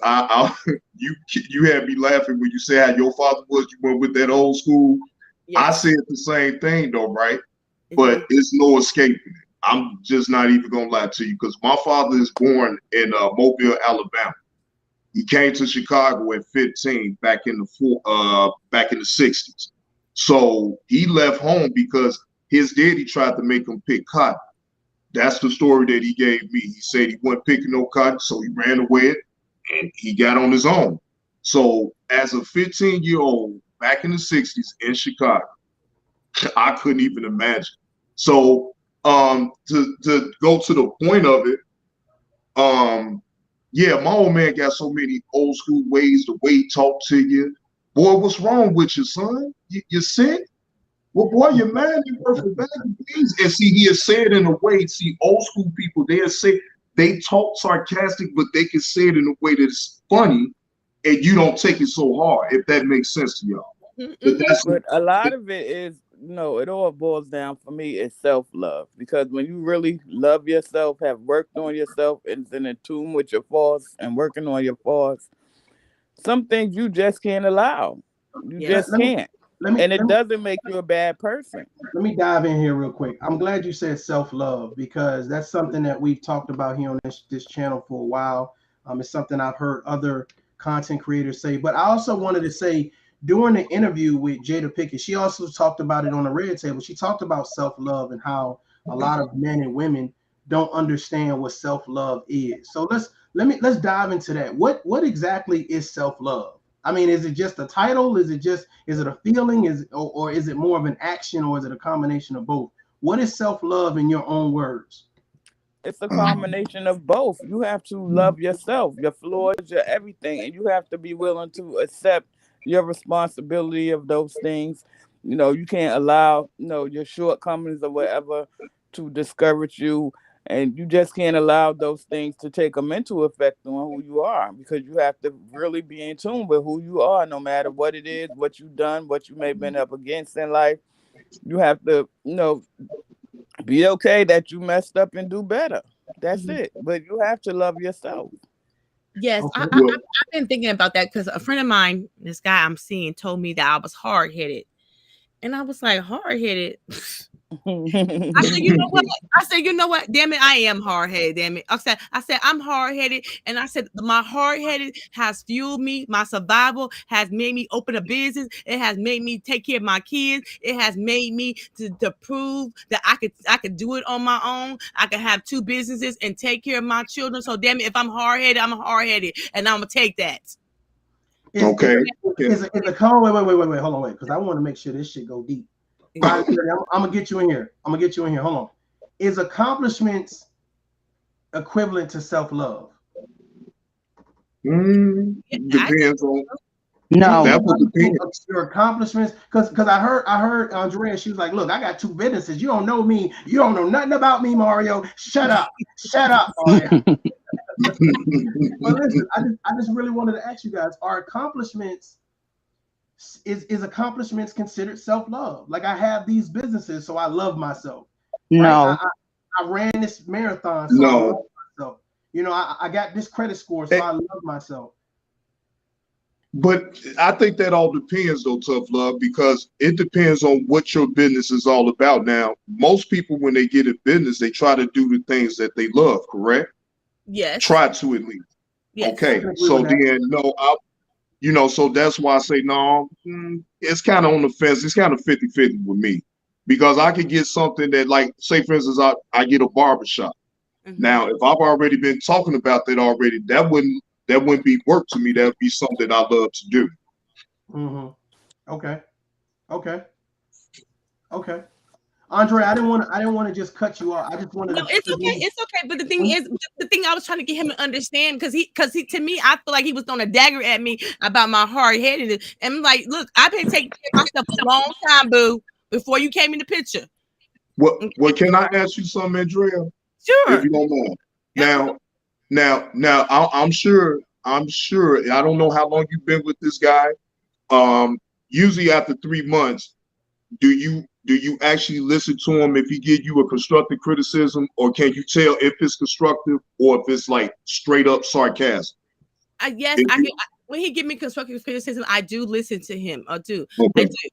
you had me laughing when you said how your father was. You went with that old school. I Yes. said the same thing though, right? Mhm. But it's no escaping it. I'm just not even gonna lie to you because my father is born in Mobile, Alabama. He came to Chicago at 15 back in the 60s. So he left home because his daddy tried to make him pick cotton. That's the story that he gave me. He said he wasn't picking no cotton, so he ran away and he got on his own. So as a 15-year-old back in the 60s in Chicago, I couldn't even imagine. So to go to the point of it, um, yeah, my old man got so many old school ways, the way he talked to you. Boy, what's wrong with you, son? You sick? Well, boy, your man ain't worth a bag of beans. And see, he has said in a way, see, old school people, they talk sarcastic, but they can say it in a way that's funny, and you don't take it so hard, if that makes sense to y'all. But Mhm. that's But a lot of it is, it all boils down for me is self love. Because when you really love yourself, have worked on yourself, and is in tune with your faults and working on your faults, some things you just can't allow. You Yes. just Let me can't. and it doesn't make you a bad person. Let me dive in here real quick. I'm glad you said self-love because that's something that we've talked about here on this channel for a while. It's something I've heard other content creators say, but I also wanted to say during the interview with Jada Pinkett, she also talked about it on the Red Table. She talked about self-love and how a lot of men and women don't understand what self-love is. So let's dive into that. What exactly is self-love? I mean, is it just a title? Is it a feeling? Or is it more of an action, or is it a combination of both? What is self-love in your own words? It's a combination of both. You have to love yourself, your flaws, your everything, and you have to be willing to accept your responsibility of those things. You can't allow, your shortcomings or whatever to discourage you, and you just can't allow those things to take a mental effect on who you are, because you have to really be in tune with who you are, no matter what it is, what you've done, what you may have been up against in life. You have to, be okay that you messed up and do better. That's it. But you have to love yourself. Yes, Okay. I've been thinking about that because a friend of mine, this guy I'm seeing, told me that I was hard headed, and I was like, hard headed. I said, you know what? Damn it, I am hard headed. Damn it. I said, I'm hard headed, and I said, my hard headed has fueled me. My survival has made me open a business. It has made me take care of my kids. It has made me to prove that I could do it on my own. I could have 2 businesses and take care of my children. So damn it, if I'm hard headed, I'm hard headed, and I'm gonna take that. Okay. Is a call? Wait, hold on, because I want to make sure this shit go deep. I'm gonna get you in here. Hold on. Is accomplishments equivalent to self-love? Depends on. No. That would depend. Your accomplishments, because I heard Andrea. She was like, "Look, I got 2 businesses. You don't know me. You don't know nothing about me, Mario. Shut up, Mario." But listen, I just really wanted to ask you guys: are accomplishments? Is accomplishments considered self-love? Like, I have these businesses, so I love myself. No. Right? I ran this marathon, so I love myself. I got this credit score, so I love myself. But I think that all depends, though, Tough Love, because it depends on what your business is all about. Now, most people, when they get a business, they try to do the things that they love, correct? Yes. Try to, at least. Yes. Okay. So then, so that's why I say, no, it's kind of on the fence. It's kind of 50-50 with me, because I could get something that, like, say, for instance, I get a barbershop. Mm-hmm. Now, if I've already been talking about that already, that wouldn't be work to me. That would be something I love to do. Mm-hmm. Okay. Andre, I didn't want to just cut you off. I just wanted to. It's okay. But the thing I was trying to get him to understand, because he to me, I feel like he was throwing a dagger at me about my hard headedness. And I'm like, look, I've been taking care of myself a long time, boo, before you came in the picture. Well, can I ask you something, Andrea? Sure. If you don't mind. Now, I'm sure. I don't know how long you've been with this guy. Usually after 3 months, do you actually listen to him if he give you a constructive criticism, or can you tell if it's constructive or if it's like straight up sarcasm? Yes, when he give me constructive criticism, I do listen to him. I do. Okay. I do.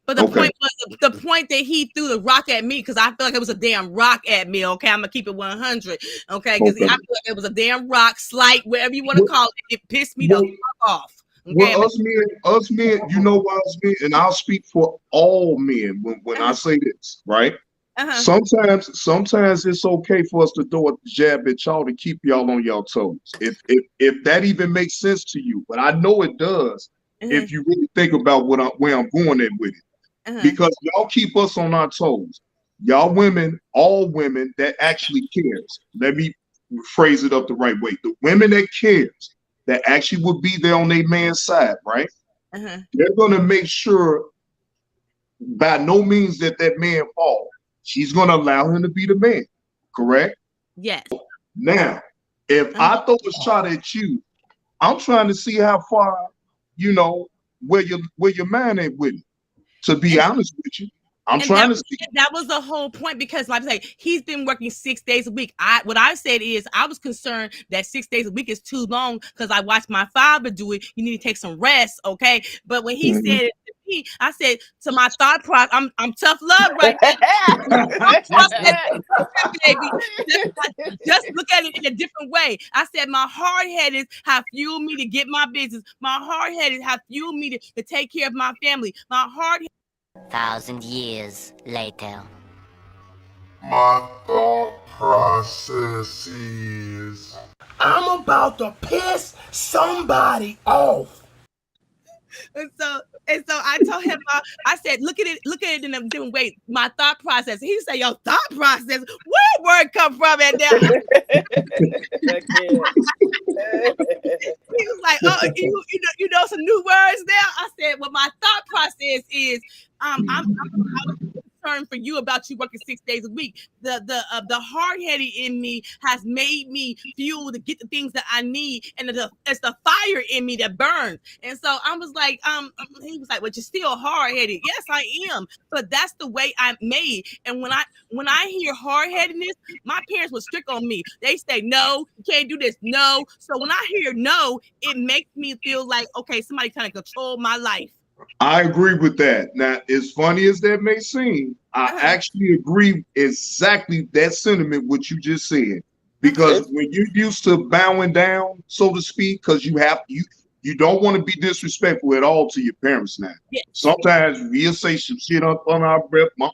But the point was the point that he threw the rock at me, because I feel like it was a damn rock at me. Okay, I'm gonna keep it 100. Okay, because I feel like it was a damn rock, slight, whatever you want to call it. It pissed me the fuck off. Okay? Well, us men, you know why us men, and I'll speak for all men when I say this, right? Sometimes it's okay for us to throw a jab at y'all to keep y'all on y'all toes. If that even makes sense to you, but I know it does if you really think about where I'm going at with it. Because y'all keep us on our toes. Y'all women, all women that actually cares. Let me phrase it up the right way. The women that cares, that actually would be there on their man's side, right? They're going to make sure by no means that man fall. She's going to allow him to be the man, correct? Yes. Now, if I throw a shot at you, I'm trying to see how far, where your man ain't with it. To be honest with you, I'm trying to see. That was the whole point, because, like I say, he's been working 6 days a week. What I said is, I was concerned that 6 days a week is too long, because I watched my father do it. You need to take some rest, okay? But when he said me. I said to my thought process, I'm tough love right now. Baby, just look at it in a different way. I said my hard headed have fueled me to get my business. My hard headed have fueled me to take care of my family. My hard 1,000 years later. My thought process is I'm about to piss somebody off. And so I told him, I said, look at it in a different way. My thought process. He said, your thought process. Where word come from at now? He was like, oh, you know some new words now. I said, well, my thought process is, I'm concerned for you about you working 6 days a week. The hard-headed in me has made me fuel to get the things that I need, and it's the fire in me that burns. And so I was like, he was like, well, you're still hard-headed. Yes, I am, but that's the way I'm made. And when I hear hard-headedness, my parents were strict on me. They say, no, you can't do this, no. So when I hear no, it makes me feel like, okay, somebody trying to control my life. I agree with that. Now, as funny as that may seem, I actually agree exactly that sentiment, what you just said. Because when you're used to bowing down, so to speak, because you don't want to be disrespectful at all to your parents now. Yeah. Sometimes we'll say some shit up on our breath. Mom,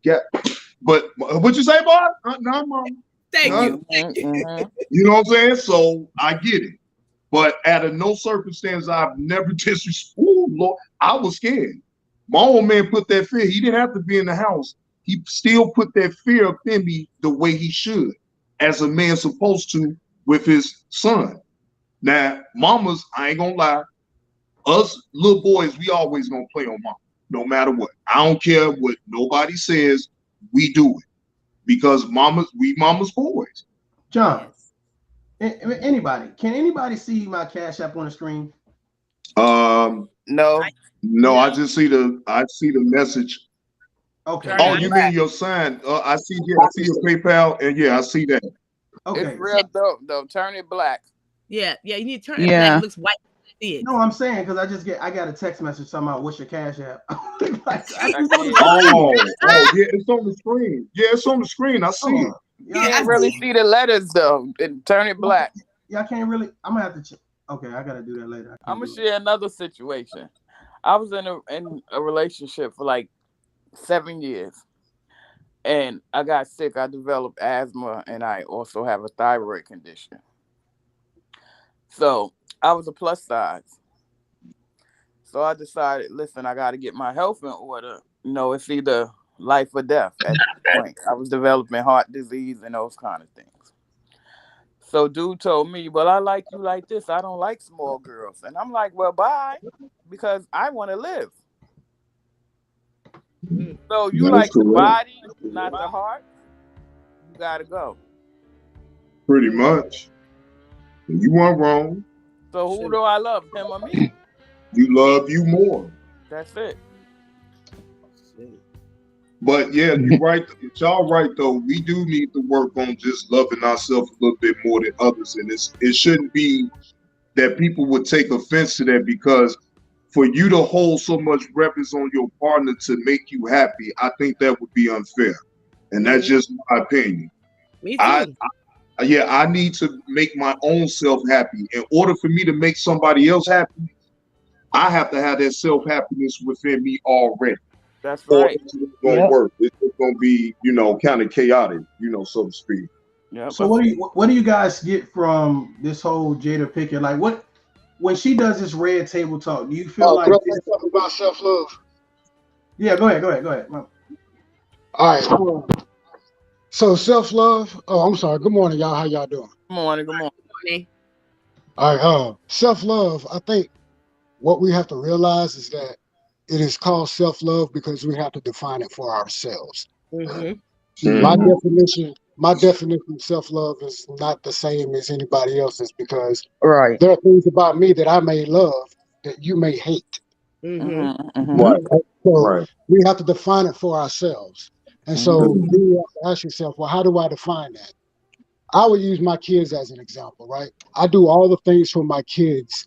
yeah. But what you say, boy? No, mom. Thank you. You know what I'm saying? So I get it. But out of no circumstance, I've never disrespected. Oh, Lord, I was scared. My old man put that fear. He didn't have to be in the house. He still put that fear up in me the way he should, as a man supposed to with his son. Now, mamas, I ain't gonna lie, us little boys, we always gonna play on mama, no matter what. I don't care what nobody says, we do it. Because we mama's boys. John, anybody, can anybody see my Cash App on the screen? No, I just see the message. Okay. Oh, you mean your sign? I see your PayPal, and yeah, I see that. Okay. It's real dope though. Turn it black. Yeah, you need to turn it black. It looks white. See it. No, I'm saying because I got a text message talking about what's your Cash App. Yeah, it's on the screen. Yeah, it's on the screen. I see it. You can't really see the letters though. Turn it black. Yeah, I can't really. I'm gonna have to check. Okay, I gotta do that later. I'm gonna share another situation. I was in a relationship for like 7 years, and I got sick. I developed asthma, and I also have a thyroid condition. So I was a plus size. So I decided, listen, I got to get my health in order. You know, it's either life or death at this point. I was developing heart disease and those kind of things. So dude told me, well, I like you like this. I don't like small girls. And I'm like, well, bye, because I want to live. So you like the body, not the heart. You got to go. Pretty much. You weren't wrong. So who do I love, him or me? You love you more. That's it. But yeah, you're right. Y'all right though. We do need to work on just loving ourselves a little bit more than others, and it shouldn't be that people would take offense to that, because for you to hold so much reverence on your partner to make you happy, I think that would be unfair, and that's just my opinion. Me too. I need to make my own self happy. In order for me to make somebody else happy, I have to have that self-happiness within me already. That's right. It's going to work. It's going to be, kind of chaotic, so to speak. Yeah. So what do you guys get from this whole Jada Pinkett? Like, when she does this red table talk, do you feel like talking about self-love? Yeah, go ahead. All right. So self-love. Oh, I'm sorry. Good morning, y'all. How y'all doing? Good morning. All right. Self-love. I think what we have to realize is that it is called self-love because we have to define it for ourselves. Mm-hmm. My definition of self-love is not the same as anybody else's, because right, there are things about me that I may love that you may hate. Right. So we have to define it for ourselves. And so you have to ask yourself, well, how do I define that? I would use my kids as an example, right? I do all the things for my kids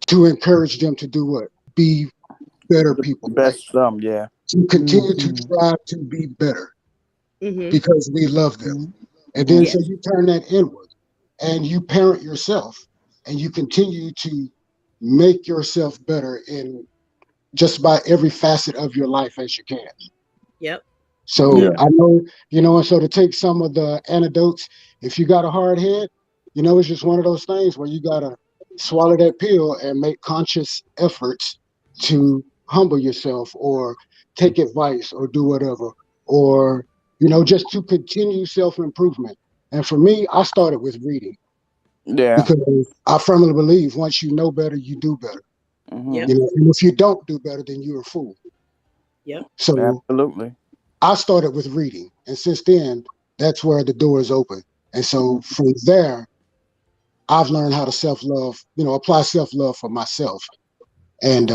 to encourage them to do what? Be better The people, right? best yeah. To continue to Mhm. strive to be better Mm-hmm. because we love them. Mhm. And then so Yes. you turn that inward and you parent yourself and you continue to make yourself better in just about every facet of your life as you can. Yep. So Yeah. Yep. I know, and so to take some of the antidotes, if you got a hard head, it's just one of those things where you got to swallow that pill and make conscious efforts to humble yourself or take advice or do whatever, or, just to continue self improvement. And for me, I started with reading Yeah. because I firmly believe once you know better, you do better. Yep. Mm-hmm. And if you don't do better, then you're a fool. Yep. So Absolutely. I started with reading, and since then, that's where the door is open. And so from there, I've learned how to self love, apply self love for myself. And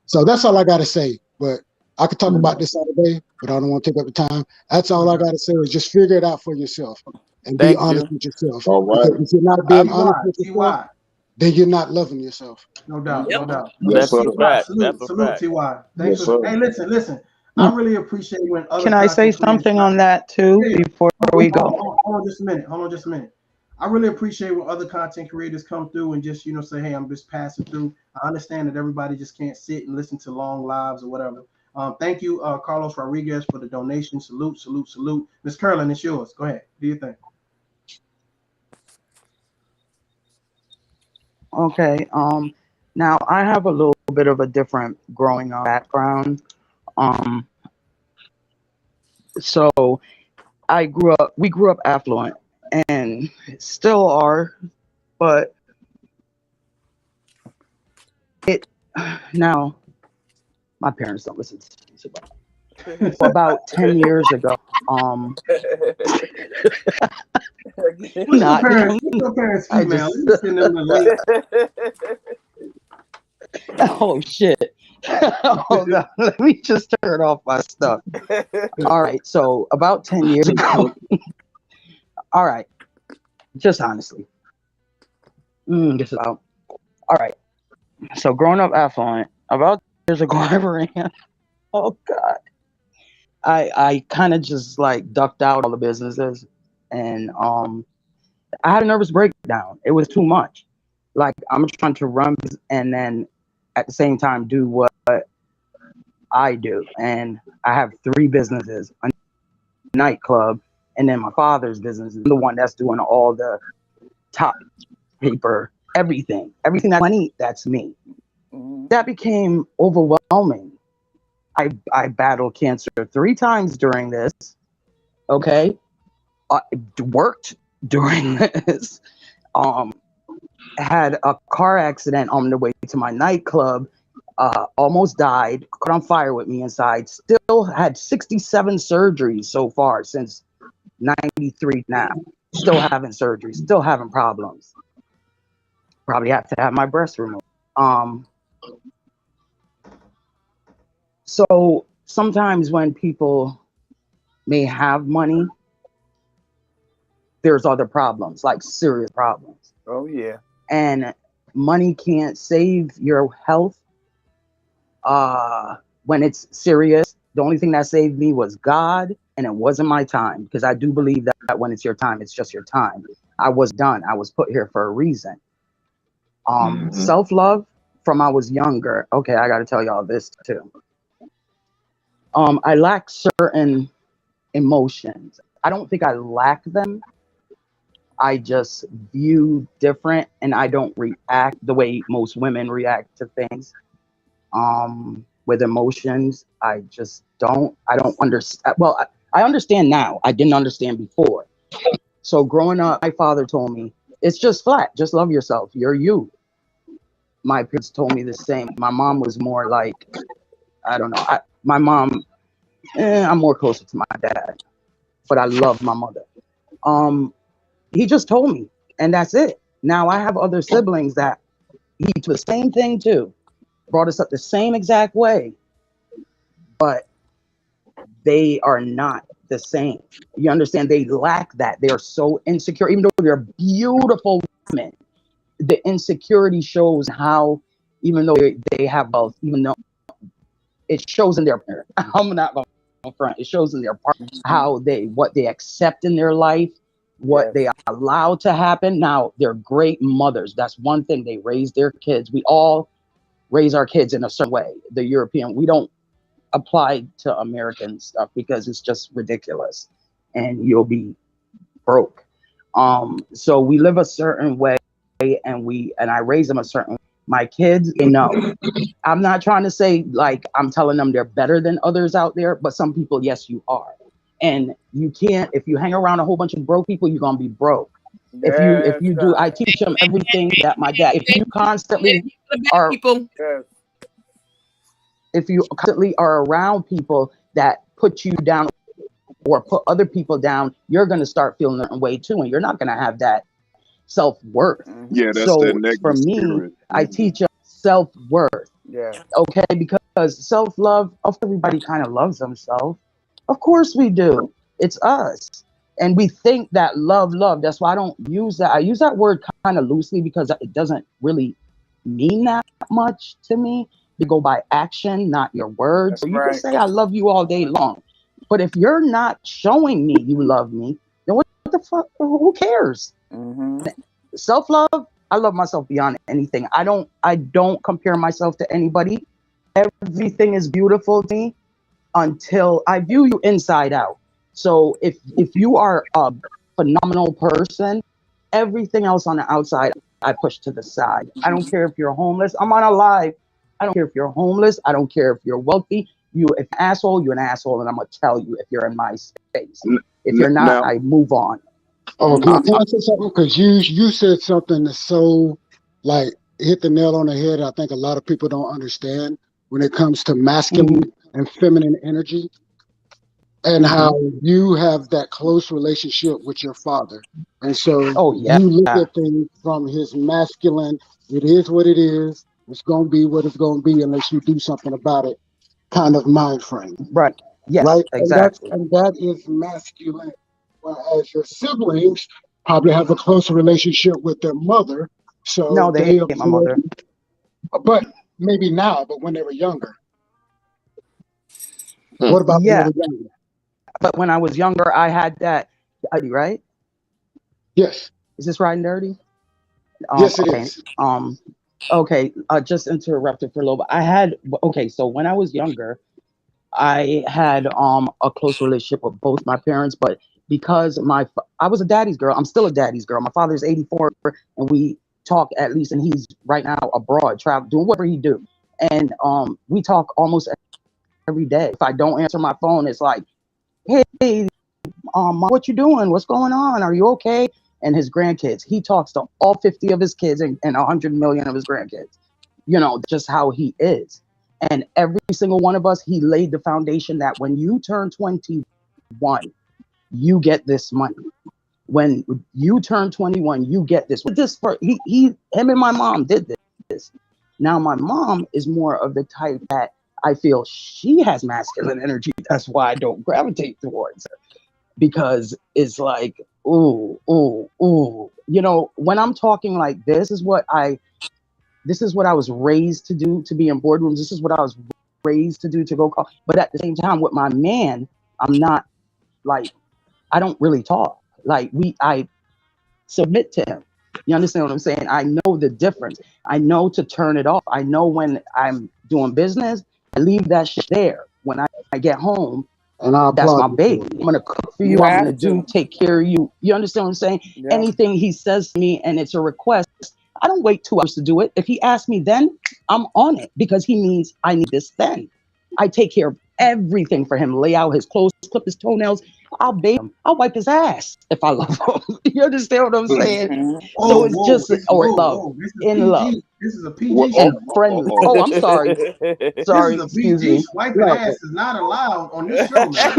so that's all I got to say. But I could talk about this all day, but I don't want to take up the time. That's No all I doubt. got to say is just figure it out for yourself and be Thank honest you. with yourself. All right. Because if you're not being honest TY, with yourself, TY. then you're not loving yourself. No doubt, Yep. no doubt. Yes, That's sir. a TY, fact. That's salute, a salute, fact. TY. Thanks Yes, for. sir. Hey, listen. I Mm. really appreciate when other Can I say content creators. something on that too Yeah, yeah. before we go? Hold on just a minute. Hold on just a minute. I really appreciate when other content creators come through and just say, hey, I'm just passing through. I understand that everybody just can't sit and listen to long lives or whatever. Thank you, Carlos Rodriguez, for the donation. Salute, salute, salute. Miss Curlin, it's yours. Go ahead. Do your thing. Okay. Now I have a little bit of a different growing up background. Um, so we grew up affluent and still are, but it now my parents don't listen to this about 10 years ago. Um, What's your not, parents? What's your parents' I email? just, Let me send them the link. oh shit. Hold on. Let me just turn off my stuff. All right. So about 10 years ago, all right, just honestly, this is about, all right. So growing up affluent, about years ago, I ran. Oh God. I kind of just like ducked out all the businesses and I had a nervous breakdown. It was too much. Like I'm trying to run and then at the same time do what I do. And I have three businesses, a nightclub, and then my father's business is the one that's doing all the top paper, everything. Everything that money, that's me. That became overwhelming. I battled cancer 3 times during this. Okay. I worked during this. Um, had a car accident on the way to my nightclub. Almost died. Caught on fire with me inside. Still had 67 surgeries so far since 93 now. Still having surgery. Still having problems. Probably have to have my breast removed. Um, so sometimes when people may have money, there's other problems, like serious problems. Oh yeah. And money can't save your health when it's serious. The only thing that saved me was God, and it wasn't my time, because I do believe that when it's your time, it's just your time. I was done. I was put here for a reason. Mm-hmm. Self-love from I was younger. Okay, I got to tell y'all this too. I lack certain emotions. I don't think I lack them. I just view different, and I don't react the way most women react to things. With emotions, I just don't. I don't understand. Well, I understand now. I didn't understand before. So growing up, my father told me it's just flat. Just love yourself. You're you. My parents told me the same. My mom was more like, I don't know. My mom, I'm more closer to my dad, but I love my mother. Um, he just told me, and that's it. Now I have other siblings that he did the same thing too, brought us up the same exact way, but they are not the same. You understand? They lack that. They are so insecure, even though they're beautiful women. The insecurity shows how, even though they have both, even though it shows in their I'm not going to front. It shows in their part how what they accept in their life, what they allow to happen. Now they're great mothers. That's one thing. They raise their kids. We all raise our kids in a certain way. The European, we don't apply to American stuff because it's just ridiculous, and you'll be broke. So we live a certain way, and I raise them a certain way. My kids, I'm not trying to say like I'm telling them they're better than others out there, but some people, yes, you are. And you can't, if you hang around a whole bunch of broke people, you're gonna be broke. If you do, I teach them everything that my dad. If you constantly are, if you constantly are around people that put you down or put other people down, you're gonna start feeling that way too, and you're not gonna have that self-worth. Yeah, that's that So for negative me, spirit. I teach them self-worth. Yeah. Okay, because self-love, everybody kind of loves themselves. Of course we do. It's us. And we think that love. That's why I don't use that. I use that word kind of loosely because it doesn't really mean that much to me. You go by action, not your words. So you can say I love you all day long. But if you're not showing me you love me, then what the fuck? Who cares? Self-love, I love myself beyond anything. I don't compare myself to anybody. Everything is beautiful to me until I view you inside out. So if you are a phenomenal person, everything else on the outside I push to the side. I don't care if you're homeless. I'm on a live. I don't care if you're homeless. I don't care if you're wealthy. If you're an asshole, you're an asshole, and I'm gonna tell you if you're in my space. If you're not, Now, I move on. Oh, can I say something? Because you said something that's so like hit the nail on the head. I think a lot of people don't understand when it comes to masculine and feminine energy, and how you have that close relationship with your father. And so Oh yeah, you look at things from his masculine, it is what it is, it's going to be what it's going to be unless you do something about it kind of mind frame. right. Yes, Right? exactly. And that is masculine. Whereas your siblings probably have a closer relationship with their mother. So No, they they hate my absorb, mother. but maybe now, but when they were younger. What about when they Yeah, were younger? but when I was younger, I had that. Right? Yes. Is this right and dirty? Yes, it Okay. is. Okay. Just interrupted for a little bit. I had okay. So when I was younger, I had a close relationship with both my parents, but because I was a daddy's girl. I'm still a daddy's girl. My father's 84, and we talk at least, and he's right now abroad, travel, doing whatever he do, and we talk almost every day. If I don't answer my phone, it's like, hey, what you doing? What's going on? Are you okay? And his grandkids. He talks to all 50 of his kids and 100 million of his grandkids. Just how he is. And every single one of us, he laid the foundation that when you turn 21, you get this money. When you turn 21, you get this. This for him and my mom did this. Now my mom is more of the type that I feel she has masculine energy. That's why I don't gravitate towards her, because it's like, ooh, ooh, ooh. When I'm talking like this is what I was raised to do, to be in boardrooms. This is what I was raised to do, to go call. But at the same time, with my man, I'm not like, I don't really talk. Like I submit to him. You understand what I'm saying? I know the difference. I know to turn it off. I know when I'm doing business, I leave that shit there. When I get home, and I that's my applaud you baby. for it. I'm gonna cook for you. I'm gonna take care of you. You understand what I'm saying? Yeah. Anything he says to me and it's a request, I don't wait 2 hours to do it. If he asks me then, I'm on it because he means I need this then. I take care of everything for him. Lay out his clothes, clip his toenails. I'll bathe him. I'll wipe his ass if I love him. You understand what I'm saying? So it's just love, This is in love, PG. This is a PG and show. friendly. Oh, I'm sorry. This Sorry, is a excuse PG. me. Swiping ass is not allowed on this show, man.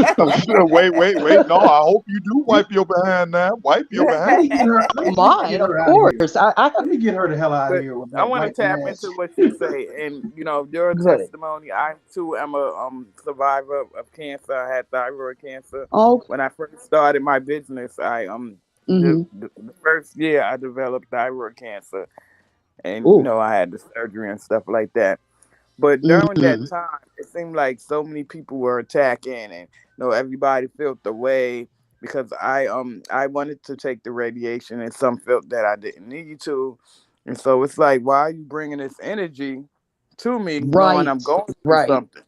Wait. No, I hope you do wipe your behind now. Wipe your Let behind. me get her. Let me get Mine, of her out of here. course. I Let me get her the hell out of But here with I that want to wiping tap ass. into what you say, and your good. testimony. I too am a survivor of cancer. I had thyroid cancer. Oh, When I first started my business, I the first year I developed thyroid cancer, and ooh, I had the surgery and stuff like that. But during that Mm-hmm. time, it seemed like so many people were attacking, and everybody felt the way because I wanted to take the radiation, and some felt that I didn't need to, and so it's like, why are you bringing this energy to me, knowing Right, I'm going through right. something?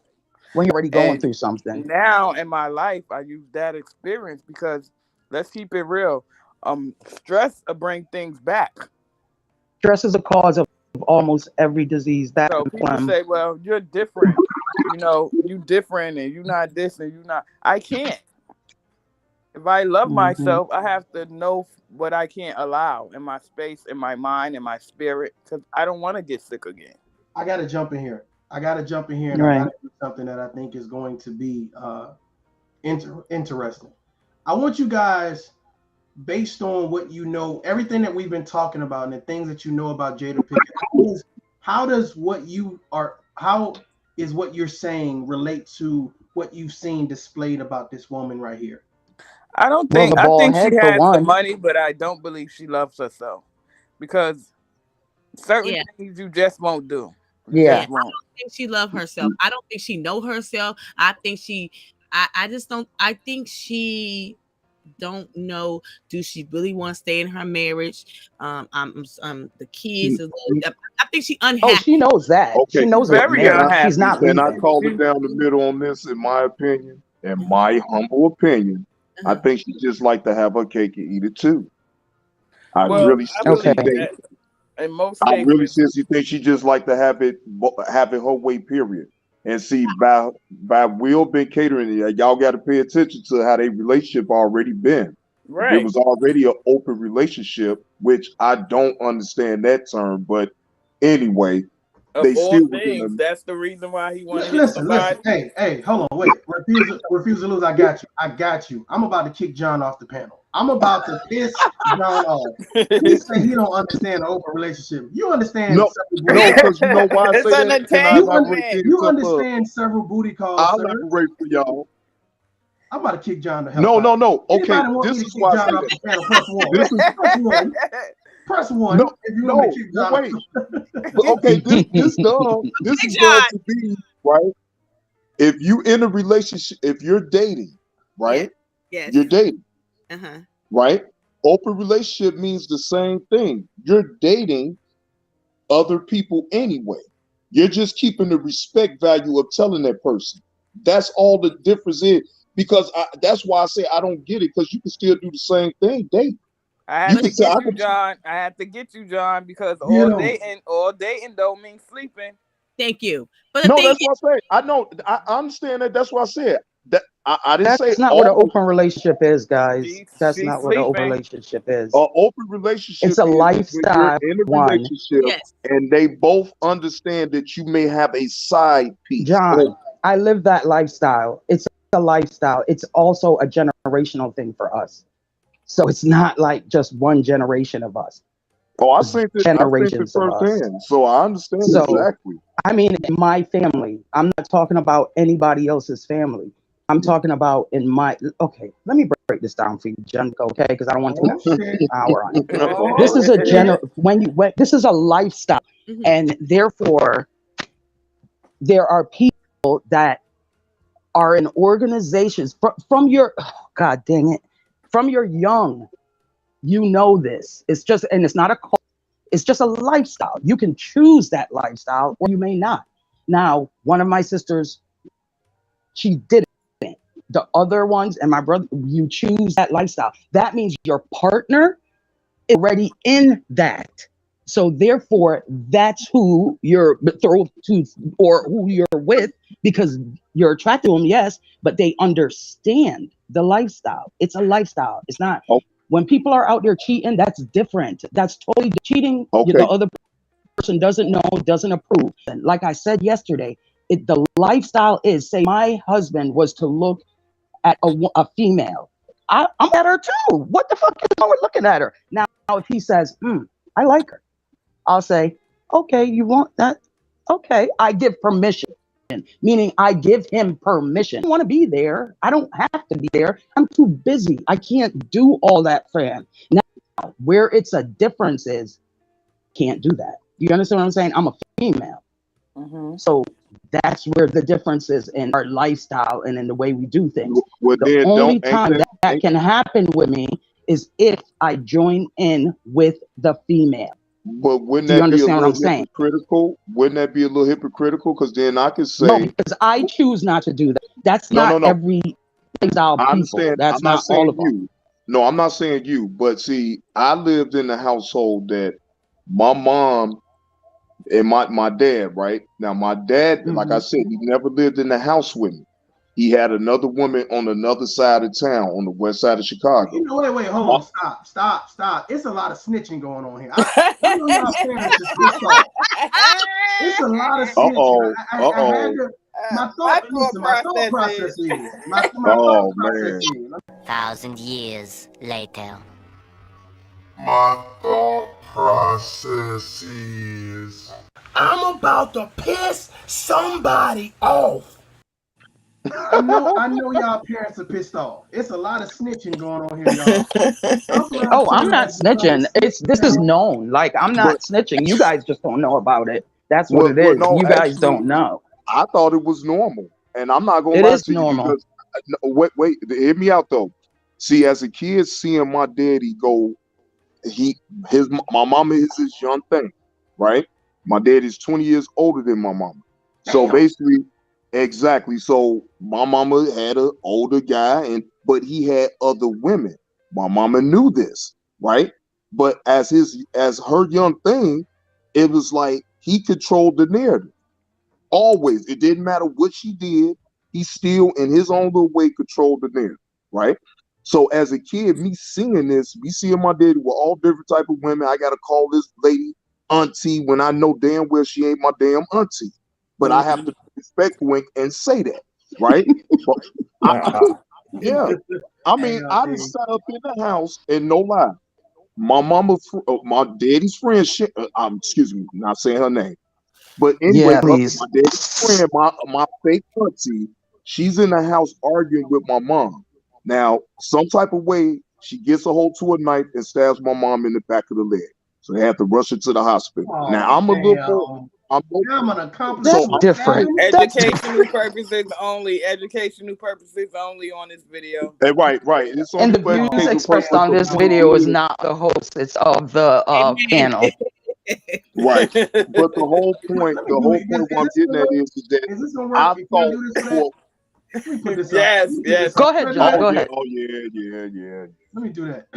When you're already going And through something. now in my life, I use that experience because let's keep it real. Stress will bring things back. Stress is a cause of almost every disease that So people say, "Well, you're different. You different, and you're not this, and you're not." I can't. If I love hmm myself, I have to know what I can't allow in my space, in my mind, in my spirit, because I don't want to get sick again. I got to jump in here. I got to jump in here, and I got Right. to do something that I think is going to be interesting. I want you guys, based on what you know, everything that we've been talking about, and the things that you know about Jada Pinkett, how does what you are, how is what you're saying relate to what you've seen displayed about this woman right here? I don't Well, think. the I bald think she head for has the one. money, but I don't believe she loves herself because certain Yeah. things you just won't do. You Yeah, Yeah. just I won't. don't think she love herself. I don't think she know herself. I think she I just don't I think she don't know, do she really want to stay in her marriage? The kids I think she Oh, unhappy. she knows that. She Okay, She's knows can, about very can I marriage. She's unhappy. not can I leaving. call it She, down the middle on this? In my opinion, in Uh-huh, my humble opinion, I uh-huh. think she just like to have her cake and eat it too. I well, really I Okay. seriously believe think. that in most I really cases. seriously think she just like to have it her way. Period. And see, by Will been catering, y'all got to pay attention to how their relationship already been. It Right. was already an open relationship, which I don't understand that term, but anyway, Of they all still was in things, a. that's the reason why he want to hit Listen. somebody. Hey, hold on, wait. Refuse to lose. I got you. I got you. I'm about to kick John off the panel. I'm about to piss John off. He say he don't understand the open relationship. You understand No, several booty no, calls. because you know why I It's say an that. Can I You elaborate entanglement. a you couple of? understand several booty calls, I'll sir. elaborate for y'all. I'm about to kick John the hell No, out. no, no. Okay, Anybody want me this to is kick why I John say off that. the panel? Press one. This is Press one. Press no, one if you want me to no. kick Well, John wait. off. But okay, this dumb. This Big is going John. to be right. If you in a relationship, if you're dating, Yes. right? Yes. You're dating, Uh-huh. right? Open relationship means the same thing. You're dating other people anyway. You're just keeping the respect value of telling that person. That's all the difference is. Because that's why I say I don't get it. Because you can still do the same thing, date. I You had But to can say get I you, could. John. I had to get you, John, because Get him. all dating don't mean sleeping. thank you. But the No, thing that's what I say. I know. I understand that. That's what I said. That I didn't say That's not what an all. open relationship is, guys. That's She's not what an open sleeping. relationship is. Open It's relationship a is when you're lifestyle in a one. relationship yes. and they both understand that you may have a side piece. Or John, I live that lifestyle. It's a lifestyle. It's also a generational thing for us. So it's not like just one generation of us. oh, It's I seen it generations of us. firsthand, so I understand So exactly. I mean, in my family, I'm not talking about anybody else's family. I'm talking about in my. Okay, let me break this down for you, Jen. Okay, because I don't want to Oh take an shit. hour on it. This Oh is a shit. this is a lifestyle, Hmm. and therefore there are people that are in organizations from your. Oh, God dang it, from your young. You know this. It's just, and it's not a cult. It's just a lifestyle. You can choose that lifestyle, or you may not. Now, one of my sisters, she didn't. The other ones and my brother, you choose that lifestyle. That means your partner is already in that. So therefore, that's who you're betrothed to or who you're with because you're attracted to them, yes, but they understand the lifestyle. It's a lifestyle. It's not Oh, when people are out there cheating, that's different. That's totally cheating. The okay, other person doesn't know, doesn't approve. And like I said yesterday, the lifestyle is say my husband was to look at a female. I'm at her too. What the fuck is wrong with looking at her? Now, if he says, I like her, I'll say, okay, you want that? Okay, I give permission, meaning I give him permission. I don't want to be there. I don't have to be there. I'm too busy. I can't do all that for him. Now, where it's a difference is, can't do that. You understand what I'm saying? I'm a female. So that's where the difference is in our lifestyle and in the way we do things. Well, The then only don't ain't time that can happen with me is if I join in with the female. But wouldn't Do you that be a understand what little I'm saying? hypocritical? Wouldn't that be a little hypocritical? Because then I could No, say, because I choose not to do that. That's no, no, not no. every lifestyle I people. understand. That's I'm not not all saying of them. you. No, I'm not saying you. But see, I lived in a household that my mom and my dad, right? Now, my dad, like I said, he never lived in the house with me. He had another woman on another side of town, on the west side of Chicago. Wait, hold on, stop. It's a lot of snitching going on here. I know y'all parents is pissed off. It's a lot of snitching. I had to. My thought process is. My thought process is. 1,000 years later. My thought process is I'm about to piss somebody off. I know y'all parents are pissed off. It's a lot of snitching going on here, y'all. Oh, I'm not snitching. This is known. Like, I'm not snitching. You guys just don't know about it. That's what it is. No, You guys actually, don't know. I thought it was normal, and I'm not gonna It lie is to you normal. because wait, hear me out though. See, as a kid, seeing my daddy go, my mama is his young thing, right? My dad is 20 years older than my mama, so basically, exactly. So my mama had an older guy, but he had other women. My mama knew this, right? But as her young thing, it was like he controlled the narrative. Always. It didn't matter what she did. He still, in his own little way, controlled the narrative, right? So as a kid, me seeing this, me seeing my daddy with all different type of women, I got to call this lady auntie when I know damn well she ain't my damn auntie. But I have to be respectful and say that, right? But yeah. I mean, I just sat up in the house and no lie. My daddy's friend, excuse me, not saying her name. But anyway, Yeah, please. my daddy's friend, my fake auntie, she's in the house arguing with my mom. Now, some type of way, she gets a hold to a knife and stabs my mom in the back of the leg. So they have to rush her to the hospital. Now, I'm a little boy. I'm an accomplice. That's different. Educational purposes only. Educational purposes only on this video. Right. It's And the only views expressed on this video is not the host, it's of the panel. Right. But the whole point what I'm getting at is that Is this gonna work? I Can thought I do this for that? Let me put this Yes, up. yes. Go ahead, John. Go ahead. Oh yeah. Let me do that.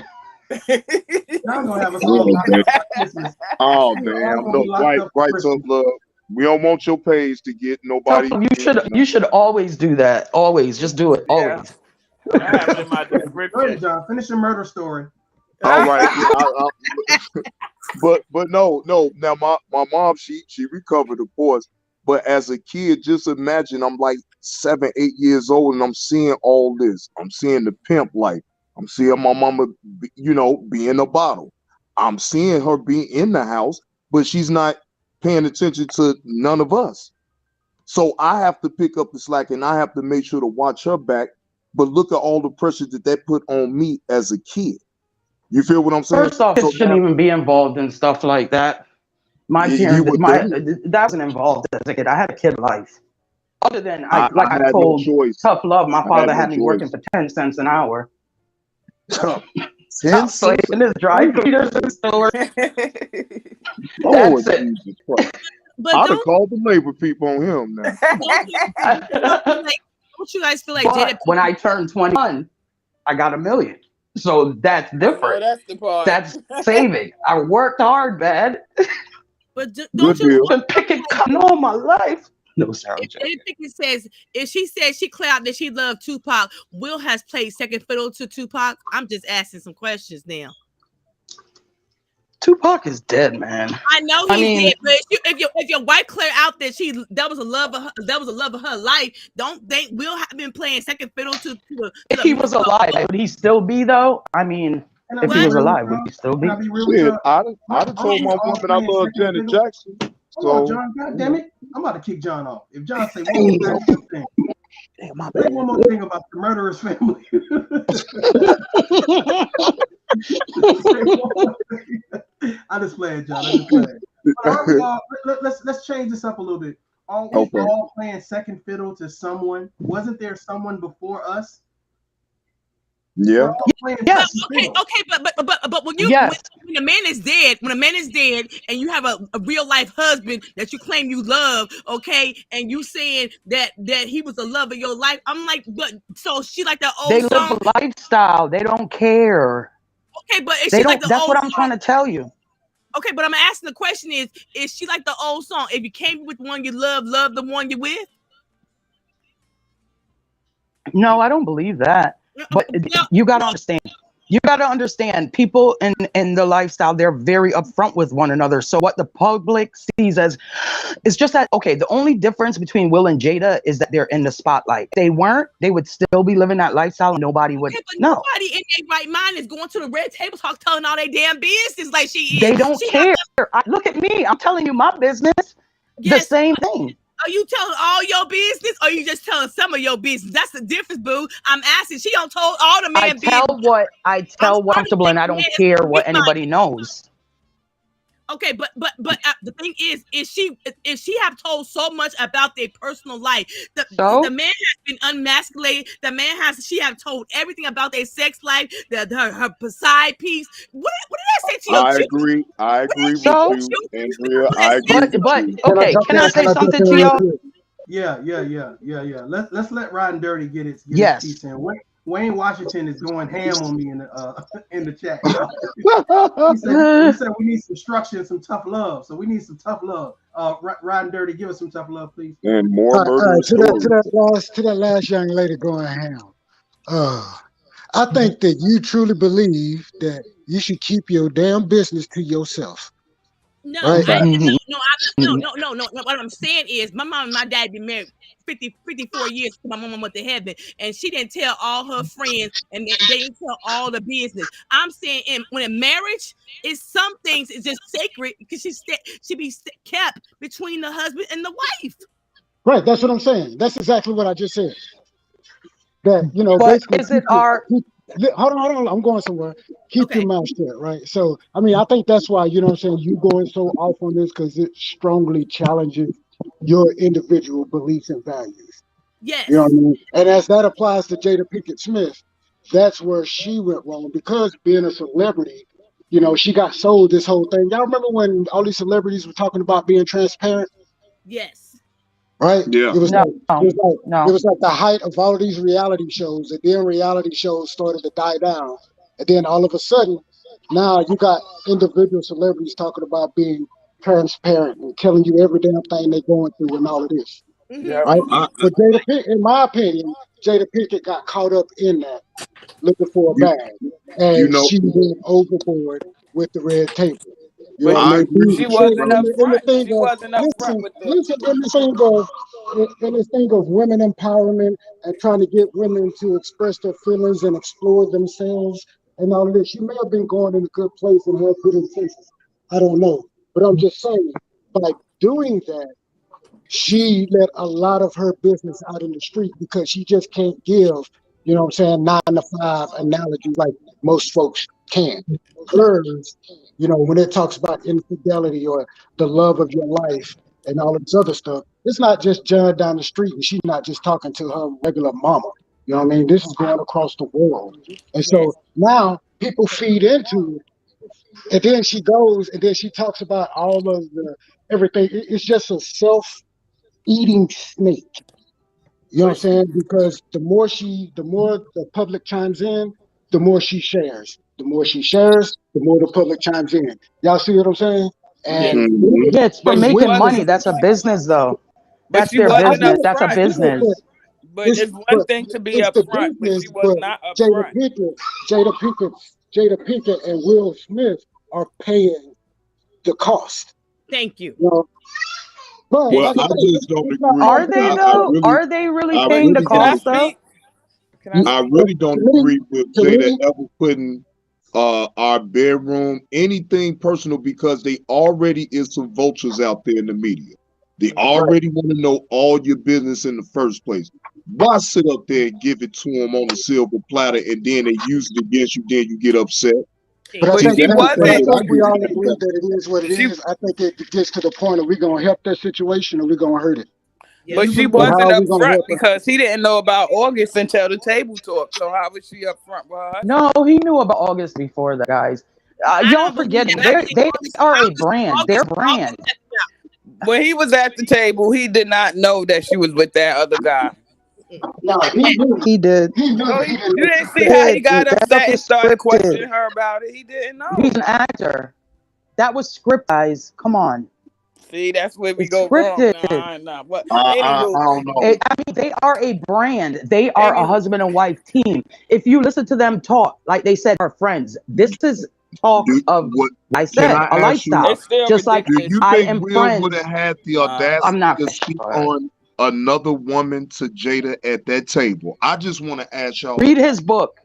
Y'all gonna have us all locked up for Christmas. Oh damn. No, right, tough love. We don't want your page to get nobody. You should always do that. Always. Just do it. Always. I have it in my Go description. ahead, John. Finish your murder story. All right. But no. Now my mom, she recovered, of course. But as a kid, just imagine I'm like 7, 8 years old and I'm seeing all this. I'm seeing the pimp life. I'm seeing my mama, be in a bottle. I'm seeing her be in the house, but she's not paying attention to none of us. So I have to pick up the slack and I have to make sure to watch her back. But look at all the pressure that put on me as a kid. You feel what I'm saying? First off, kids shouldn't even be involved in stuff like that. My parents, that wasn't involved as a kid. I had a kid life. Other than, I told Tough Love, my father had me working for 10 cents an hour. 10 cents? In this dry cleaners store. Oh, Jesus Christ. I'd have called the labor people on him now. Don't you guys feel like Jada when I turned 21, I got $1 million. So that's different. That's the part. That's saving. I worked hard, man. But don't you been picking cotton all my life? No, sorry. Jada Pinkett says if she says she cleared that she loved Tupac, Will has played second fiddle to Tupac. I'm just asking some questions now. Tupac is dead, man. I know he's dead, but if your wife clear out that that was a love of her life, don't think Will have been playing second fiddle to if he was alive, would he still be though? I mean, if he was alive, would he still be? Shit, I'd have told my woman I love Janet Jackson. Hold on, John. God damn it! I'm about to kick John off. If John say one more thing, say one more thing about the murderer's family. I just played, John. I just played. All right, let's change this up a little bit. Are we Okay. all playing second fiddle to someone? Wasn't there someone before us? We're Yeah. all playing Yes. second Okay, fiddle. okay, but when you Yes. when a man is dead, and you have a real life husband that you claim you love, okay, and you saying that he was the love of your life, I'm like, but so she like the They old live song, a lifestyle. They don't care. okay, but is They she like don't. the That's old what I'm song? trying to tell you. Okay, but I'm asking the question is she like the old song? If you came with one you love the one you with. No, I don't believe that. But No, you got to no, understand. You got to understand. People in the lifestyle, they're very upfront with one another. So what the public sees as, it's just that, okay, the only difference between Will and Jada is that they're in the spotlight. If they weren't, they would still be living that lifestyle and nobody would okay, but know. nobody in their right mind is going to the red table talk telling all their damn business like she They is. don't She care. Look at me. I'm telling you my business. The yes. same thing. Are you telling all your business or are you just telling some of your business? That's the difference, boo. I'm asking. She don't told all the I man tell business. what I'm I'm starting to comfortable and think I the don't man is care gonna be what mine. anybody knows. Okay, but the thing is she have told so much about their personal life. The So man has been unmasculated. The man has she have told everything about their sex life, her side piece. What did I say to your I children? agree. I What did I agree say with to so your you, children? Andrea. What did I I say agree to with your but you. Can I okay, jump can in? I Can say I jump something in to real y'all? quick? Yeah. Let's let Riding Dirty get his Yes. piece in. Wayne Washington is going ham on me in the in the chat, y'all. He said we need some structure and some tough love. So we need some tough love. Riding Dirty, give us some tough love, please. And more All right, murderous to stories. that last young lady going ham. I think that you truly believe that you should keep your damn business to yourself, No, right? I Fact. no. What I'm saying is my mom and my dad been married 54 years till my mama went to heaven. And she didn't tell all her friends and they didn't tell all the business. I'm saying when a marriage is some things is just sacred because she be kept between the husband and the wife. Right. That's what I'm saying. That's exactly what I just said. That But basically is it our hold on. I'm going somewhere. Keep your Okay. mouth shut, right? So, I mean, I think that's why what I'm saying, you going so off on this because it strongly challenges your individual beliefs and values. You know what Yes. I mean? And as that applies to Jada Pinkett Smith, that's where she went wrong because being a celebrity, she got sold this whole thing. Y'all remember when all these celebrities were talking about being transparent, Yes. right? Yeah. It was no, like it was like it no. was like the height of all of these reality shows, and then reality shows started to die down, and then all of a sudden, now you got individual celebrities talking about being transparent and telling you every damn thing they're going through and all of this. Mm-hmm, Yep. Right? mm-hmm. I, But Jada Pinkett, in my opinion, Jada Pinkett got caught up in that, looking for a you, bag, you and know, she went overboard with the red table. You know But what I I mean? agree she with you, wasn't brother. In the upfront. thing She of wasn't upfront listen, with the listen, in this thing of women empowerment and trying to get women to express their feelings and explore themselves and all of this. She may have been going in a good place and had good intentions. I don't know, but I'm just saying, by doing that, she let a lot of her business out in the street because she just can't give, 9 to 5 analogy like most folks can. Hers, when it talks about infidelity or the love of your life and all of this other stuff, it's not just John down the street and she's not just talking to her regular mama. You know what I mean? This is going across the world. And so Yes. now people feed into it. And then she goes and then she talks about all of the everything. It's just a self-eating snake. You know what I'm but saying? Because the more the public chimes in, the more she shares. The more she shares, the more the public chimes in. Y'all see what I'm saying? Yes. And Hmm. yeah, it's for with making money. this, That's a business though. That's I, their I get business. it. That's a I get it, but business. But it's it's one but thing to be it's the upfront, but business. she was But not Jada upfront. Pinkett, Jada Pinkett, Jada Pinkett, and Will Smith are paying the cost. Thank you. You know, but And Well, like I I said, just don't it's not agree. all Are business. they I though? really, Are they really I but paying the really can I don't. cost though? speak? Can I I speak? really don't To me, agree with to Jada me, ever putting our bedroom anything personal because they already is some vultures out there in the media. They right. already want to know all your business in the first place. Why sit up there and give it to them on a silver platter and then they use it against you? Then you get upset. But I Thank But you. See, think she that's the but thing I wasn't. that I think we get all with agree people. that it is what it She is. I think it gets to the point of we're gonna help that situation or we're gonna hurt it. Yeah. But she But how wasn't are we up gonna front help her? because he didn't know about August until the table talk. So how was she up front with her husband? No, he knew about August before that, guys. I Y'all don't believe forgetting that. I think they August, are a August, brand. They're August, brand. August set it up. When he was at the table, he did not know that she was with that other guy. No, he knew. He did. He knew, No, but he you didn't didn't see how he Did got that stuff upset and is started scripted? questioning her about it. He didn't He's know. an actor. That was script, guys. Come on, See, that's where we it's go wrong. scripted. Nah. But I anywho, don't know. I mean, they are a brand. They are a anywho, husband and wife team. If you listen to them talk, like they said, are friends. This is talk of, What I can said, I a ask you? lifestyle. it's still Just like Do ridiculous. you I think am Will would friends. have had the I'm audacity not to finished. speak All right. on another woman to Jada at that table? I just want to ask y'all Read that. his book.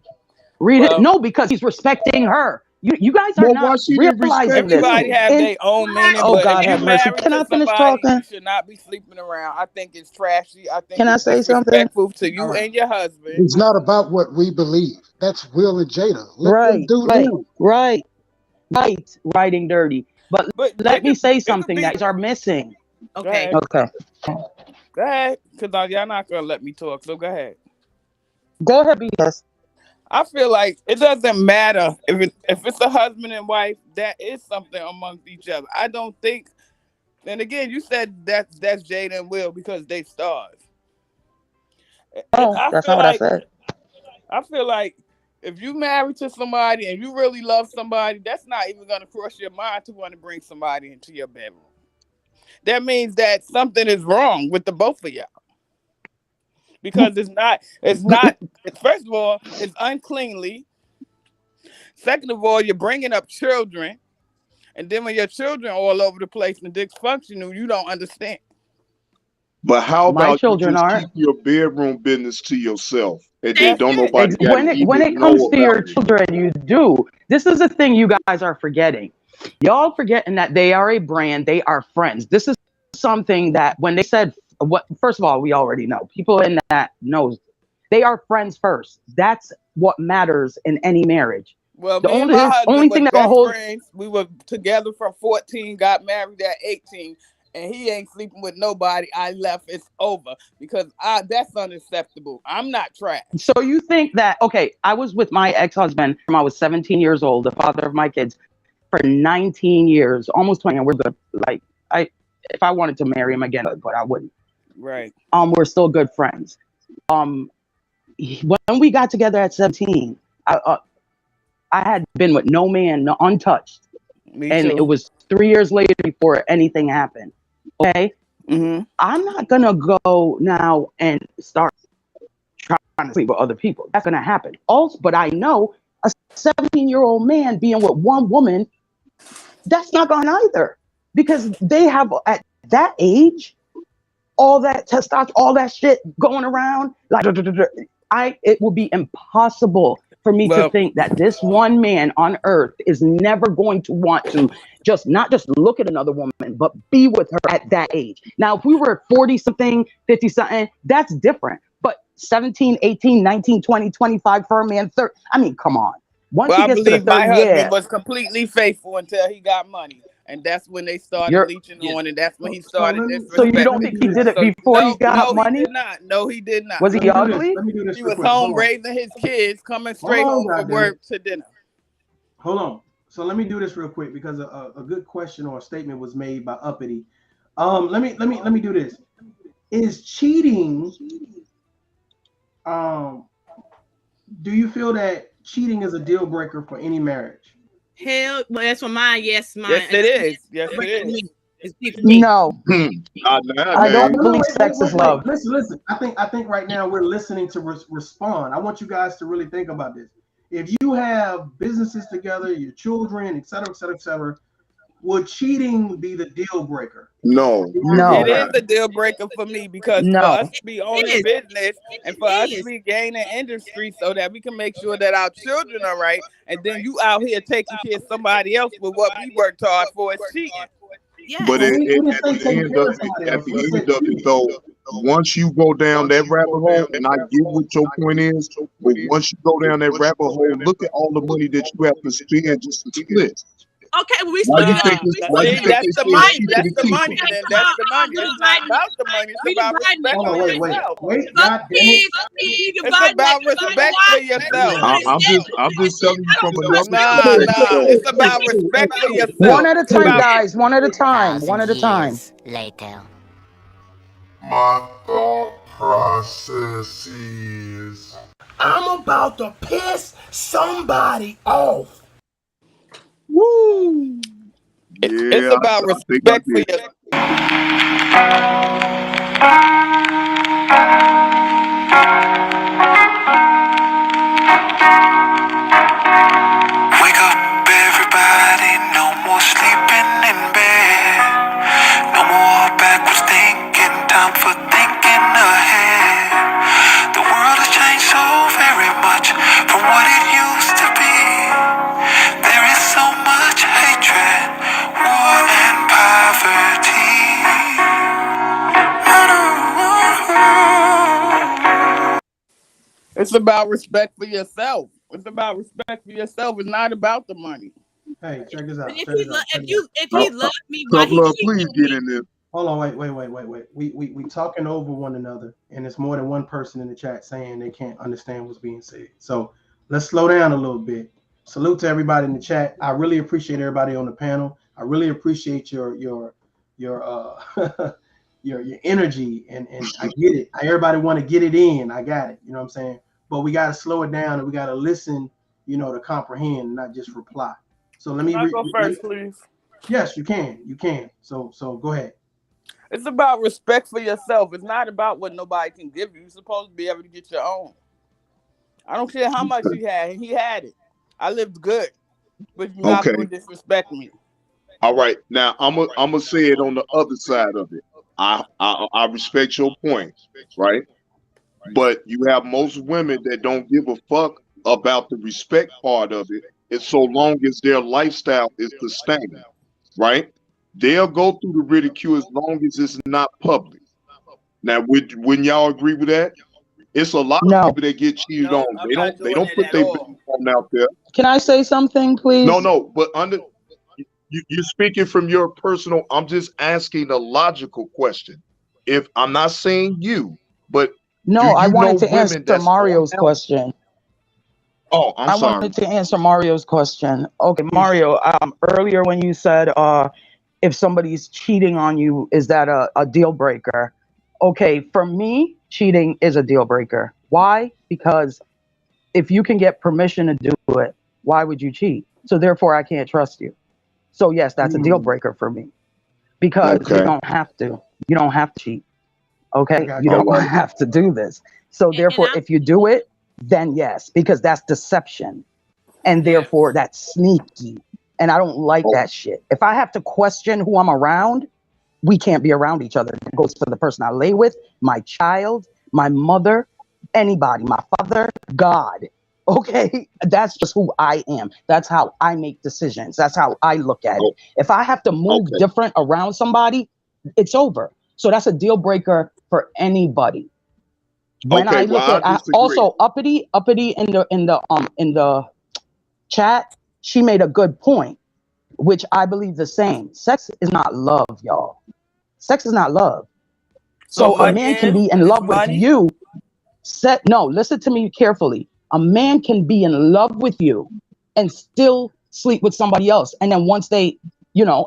Read it. Well, No, because he's respecting her. You guys are Well, why not she didn't respect realizing this. everybody him? have In their own meaning, Oh but if God you have mercy. married Can to I finish somebody, talking? you should not be sleeping around. I think it's trashy. I think Can I it's say something? disrespectful to All you right. and your husband. It's not about what we believe. That's Will and Jada. Let them Right, do right, them. right, right. Writing dirty. But But let me say it could something that be. is are missing. Go Okay. ahead, Okay. go ahead, because y'all not gonna let me talk. So go ahead. Go ahead, BS. I feel like it doesn't matter if it's a husband and wife. That is something amongst each other. I don't think. And again, you said that's Jada and Will because they stars. Oh, I that's feel not what I like said. if you married to somebody and you really love somebody, that's not even gonna cross your mind to want to bring somebody into your bedroom. That means that something is wrong with the both of y'all because it's not. First of all, it's uncleanly. Second of all, you're bringing up children, and then when your children are all over the place and dysfunctional, you don't understand. But how My about you children just aren't. keep your bedroom business to yourself, and then Thank That's don't you. it. nobody got to When even it comes know to about your it? children, you do. This is the thing you guys are forgetting. Y'all forgetting that they are a brand. They are friends. This is something that when they said what. First of all, we already know. People in that knows they are friends first. That's what matters in any marriage. Well, The me and my only husband was thing that's gonna best hold. friends. We were together from 14, got married at 18, and he ain't sleeping with nobody. I left. It's over because that's unacceptable. I'm not trash. So you think that okay? I was with my ex-husband from I was 17 years old, the father of my kids, for 19 years, almost 20, and we're good. Like I, if I wanted to marry him again, but I wouldn't. Right. We're still good friends. Um, when we got together at 17, I had been with no man, no, untouched, Me and it too. was 3 years later before anything happened. Okay, Mm-hmm. I'm not gonna go now and start trying to sleep with other people. That's gonna happen. Also, but I know a 17-year-old man being with one woman, that's not gonna either, because they have at that age all that testosterone, all that shit going around. Like, it will be impossible for me to Well, think that this one man on earth is never going to want to just not just look at another woman, but be with her at that age. Now, if we were 40 something, 50 something, that's different. But 17, 18, 19, 20, 25 for a man, 30. I mean, come on. Once he I gets to the believe my 30, husband yeah, was completely faithful until he got money, and that's when they started you're. leeching on, and that's when he So started So you let don't me disrespecting think do he you. this. did it So before he got no, he money? did not. No, he did not. Was Let he me do this. ugly? Let me do this He real was quick. home Hold on. raising his kids, coming Hold straight on, home from goddamn it. work to dinner. Hold on. So let me do this real quick because a good question or a statement was made by Uppity. Let me do this. Is cheating um do you feel that cheating is a deal breaker for any marriage? Hell, well, that's for mine. Yes, mine. Yes, And it I think is. it's Yes, a it break for is. me. It's big for me. No, Not I don't nowadays. No, believe wait, sex wait, is wait, wait. love. Listen. I think right now we're listening to respond. I want you guys to really think about this. If you have businesses together, your children, et cetera, et cetera, et cetera, would cheating be the deal breaker? No, it It would No, is not. a deal breaker for me because for no. us to be It owning is. business and for us It to is. be gaining industry so that we can make sure that our children are right, and then you out here taking care of somebody else with what we worked hard for is cheating. But Yes. We didn't at say the taking end care of of it, somebody at else. the We said end of it, though, once you go down that rabbit hole, and I get what your point is, but once you go down that rabbit hole, look at all the money that you have to spend just to split. Okay, when we Why split you it up, think we it's split why you it See, up. think that's they the say Right, money. keep but it That's a the money. secret? okay, Then that's the money. we It's not dividing it. about the money. It's We about dividing it. respect Hold for on, Okay. wait. yourself. God damn it. We It's dividing that. about You know respect why? for You yourself. don't understand. I'm just telling you I from don't another question Nah, you. perspective. nah. Though. It's about respect for One yourself. at a It's time, about guys. One at a time. One 1,000 at a time. years later. My thought process is I'm about to piss somebody off. woo. It's Yeah, about I think I respect for did. yourself. Wake up, everybody, no more sleeping in bed. No more backwards thinking, time for thinking ahead. The world has changed so very much from what it used to be. There is so much hatred, war and poverty. It's about respect for yourself. It's about respect for yourself. It's not about the money. Hey, check this And out. if Check this out. Check this out. if A he loved me, why couple he of cheating please on get me? in there. Hold on, wait. We talking over one another, and it's more than one person in the chat saying they can't understand what's being said. So let's slow down a little bit. Salute to everybody in the chat. I really appreciate everybody on the panel. I really appreciate your your energy, and I get it. Everybody want to get it in. I got it. You know what I'm saying? But we got to slow it down, and we got to listen. To comprehend, not just reply. So let Can me I go first, please? Yes, you can. You can. So go ahead. It's about respect for yourself. It's not about what nobody can give you. You're supposed to be able to get your own. I don't care how much he had. He had it. I lived good, but you're not Okay. gonna disrespect me. All right. Now I'm gonna say it on the other side of it. I respect your point, right? But you have most women that don't give a fuck about the respect part of it. It's so long as their lifestyle is sustained, right? They'll go through the ridicule as long as it's not public. Now, wouldn't y'all agree with that? It's a lot of No. people that get cheated No, on. I'm They not don't they doing don't it put at their all. business on out there. Can I say something, No, please? no, but you're speaking from your personal. I'm just asking a logical question. If I'm not saying you, but do No, I you know wanted to answer women that's on Mario's out? question. Oh, I'm I sorry. wanted to answer Mario's question. Okay, Please. Mario, earlier when you said if somebody's cheating on you, is that a deal breaker? Okay, for me, cheating is a deal breaker. Why? Because if you can get permission to do it, why would you cheat? So therefore, I can't trust you. So yes, that's a deal breaker for me because you Okay. don't have to. You don't have to cheat. I Okay, got you you. All don't right. have to do this. So And therefore, I'm if you do it, then yes, because that's deception, and yes. therefore that's sneaky, and I don't like Oh, that shit. If I have to question who I'm around, we can't be around each other. It goes for the person I lay with, my child, my mother, anybody, my father, God. Okay, that's just who I am. That's how I make decisions. That's how I look at oh, it. If I have to move okay. different around somebody, it's over. So that's a deal breaker for anybody. When Okay. I Well, look I at disagree. also uppity in the chat, she made a good point, which I believe the same. Sex is not love, y'all. Sex is not love. So So a money man can is be in it's love with money. you. No, listen to me carefully. A man can be in love with you and still sleep with somebody else. And then once they,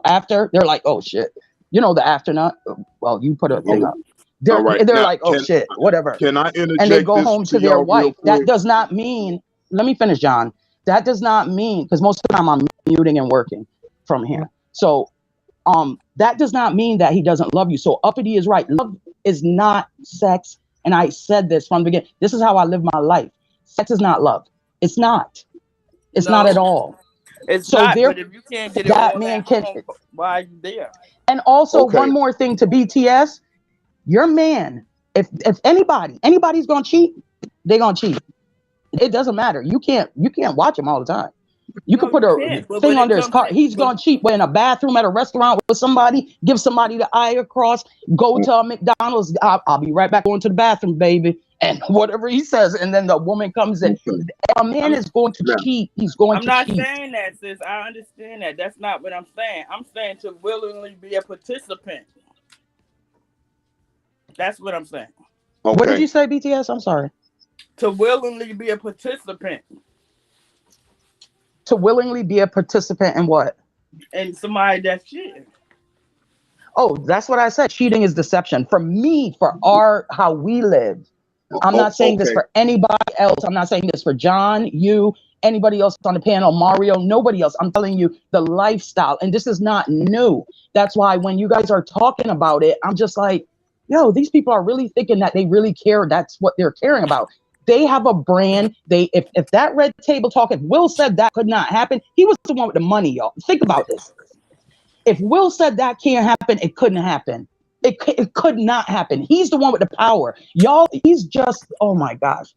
after they're like, oh shit, the aftermath. Well, you put a thing Oh, up. all They're right. they're Now, like, oh shit, whatever. can I And they interject go this home to to their y'all real wife. That quick? does not mean, let me finish, John. That does not mean, because most of the time I'm muting and working from here. So that does not mean that he doesn't love you. So uppity is right. Love is not sex. And I said this from the beginning. This is how I live my life. Sex is not love. It's not. It's not at No, all. it's So not. there, But if you can't get it that all man at can. home, why are you there? And also Okay. one more thing to BTS, your man, if anybody's gonna cheat, they're gonna cheat. It doesn't matter. You can't watch him all the time. You could No, put you a can't. But thing when it under his comes car. to, He's but gonna cheat in a bathroom at a restaurant with somebody, give somebody the eye across, go to a McDonald's. I'll be right back going to the bathroom, baby. and whatever he says, and then the woman comes in. A man is going to cheat. He's going to cheat. I'm not saying that, sis. I understand that. That's not what I'm saying. I'm saying to willingly be a participant. That's what I'm saying. Okay. What did you say, BTS? I'm sorry. To willingly be a participant. To willingly be a participant in what? And somebody that's cheating. Oh, that's what I said. Cheating is deception. For me, for how we live. I'm not saying this for anybody else. I'm not saying this for John, you, anybody else on the panel, Mario, nobody else. I'm telling you the lifestyle. And this is not new. That's why when you guys are talking about it, I'm just like, yo, these people are really thinking that they really care. That's what they're caring about. They have a brand. If that red table talk, if Will said that could not happen, he was the one with the money, y'all. Think about this. If Will said that can't happen, it couldn't happen. It could not happen. He's the one with the power. Y'all, he's just, oh my gosh.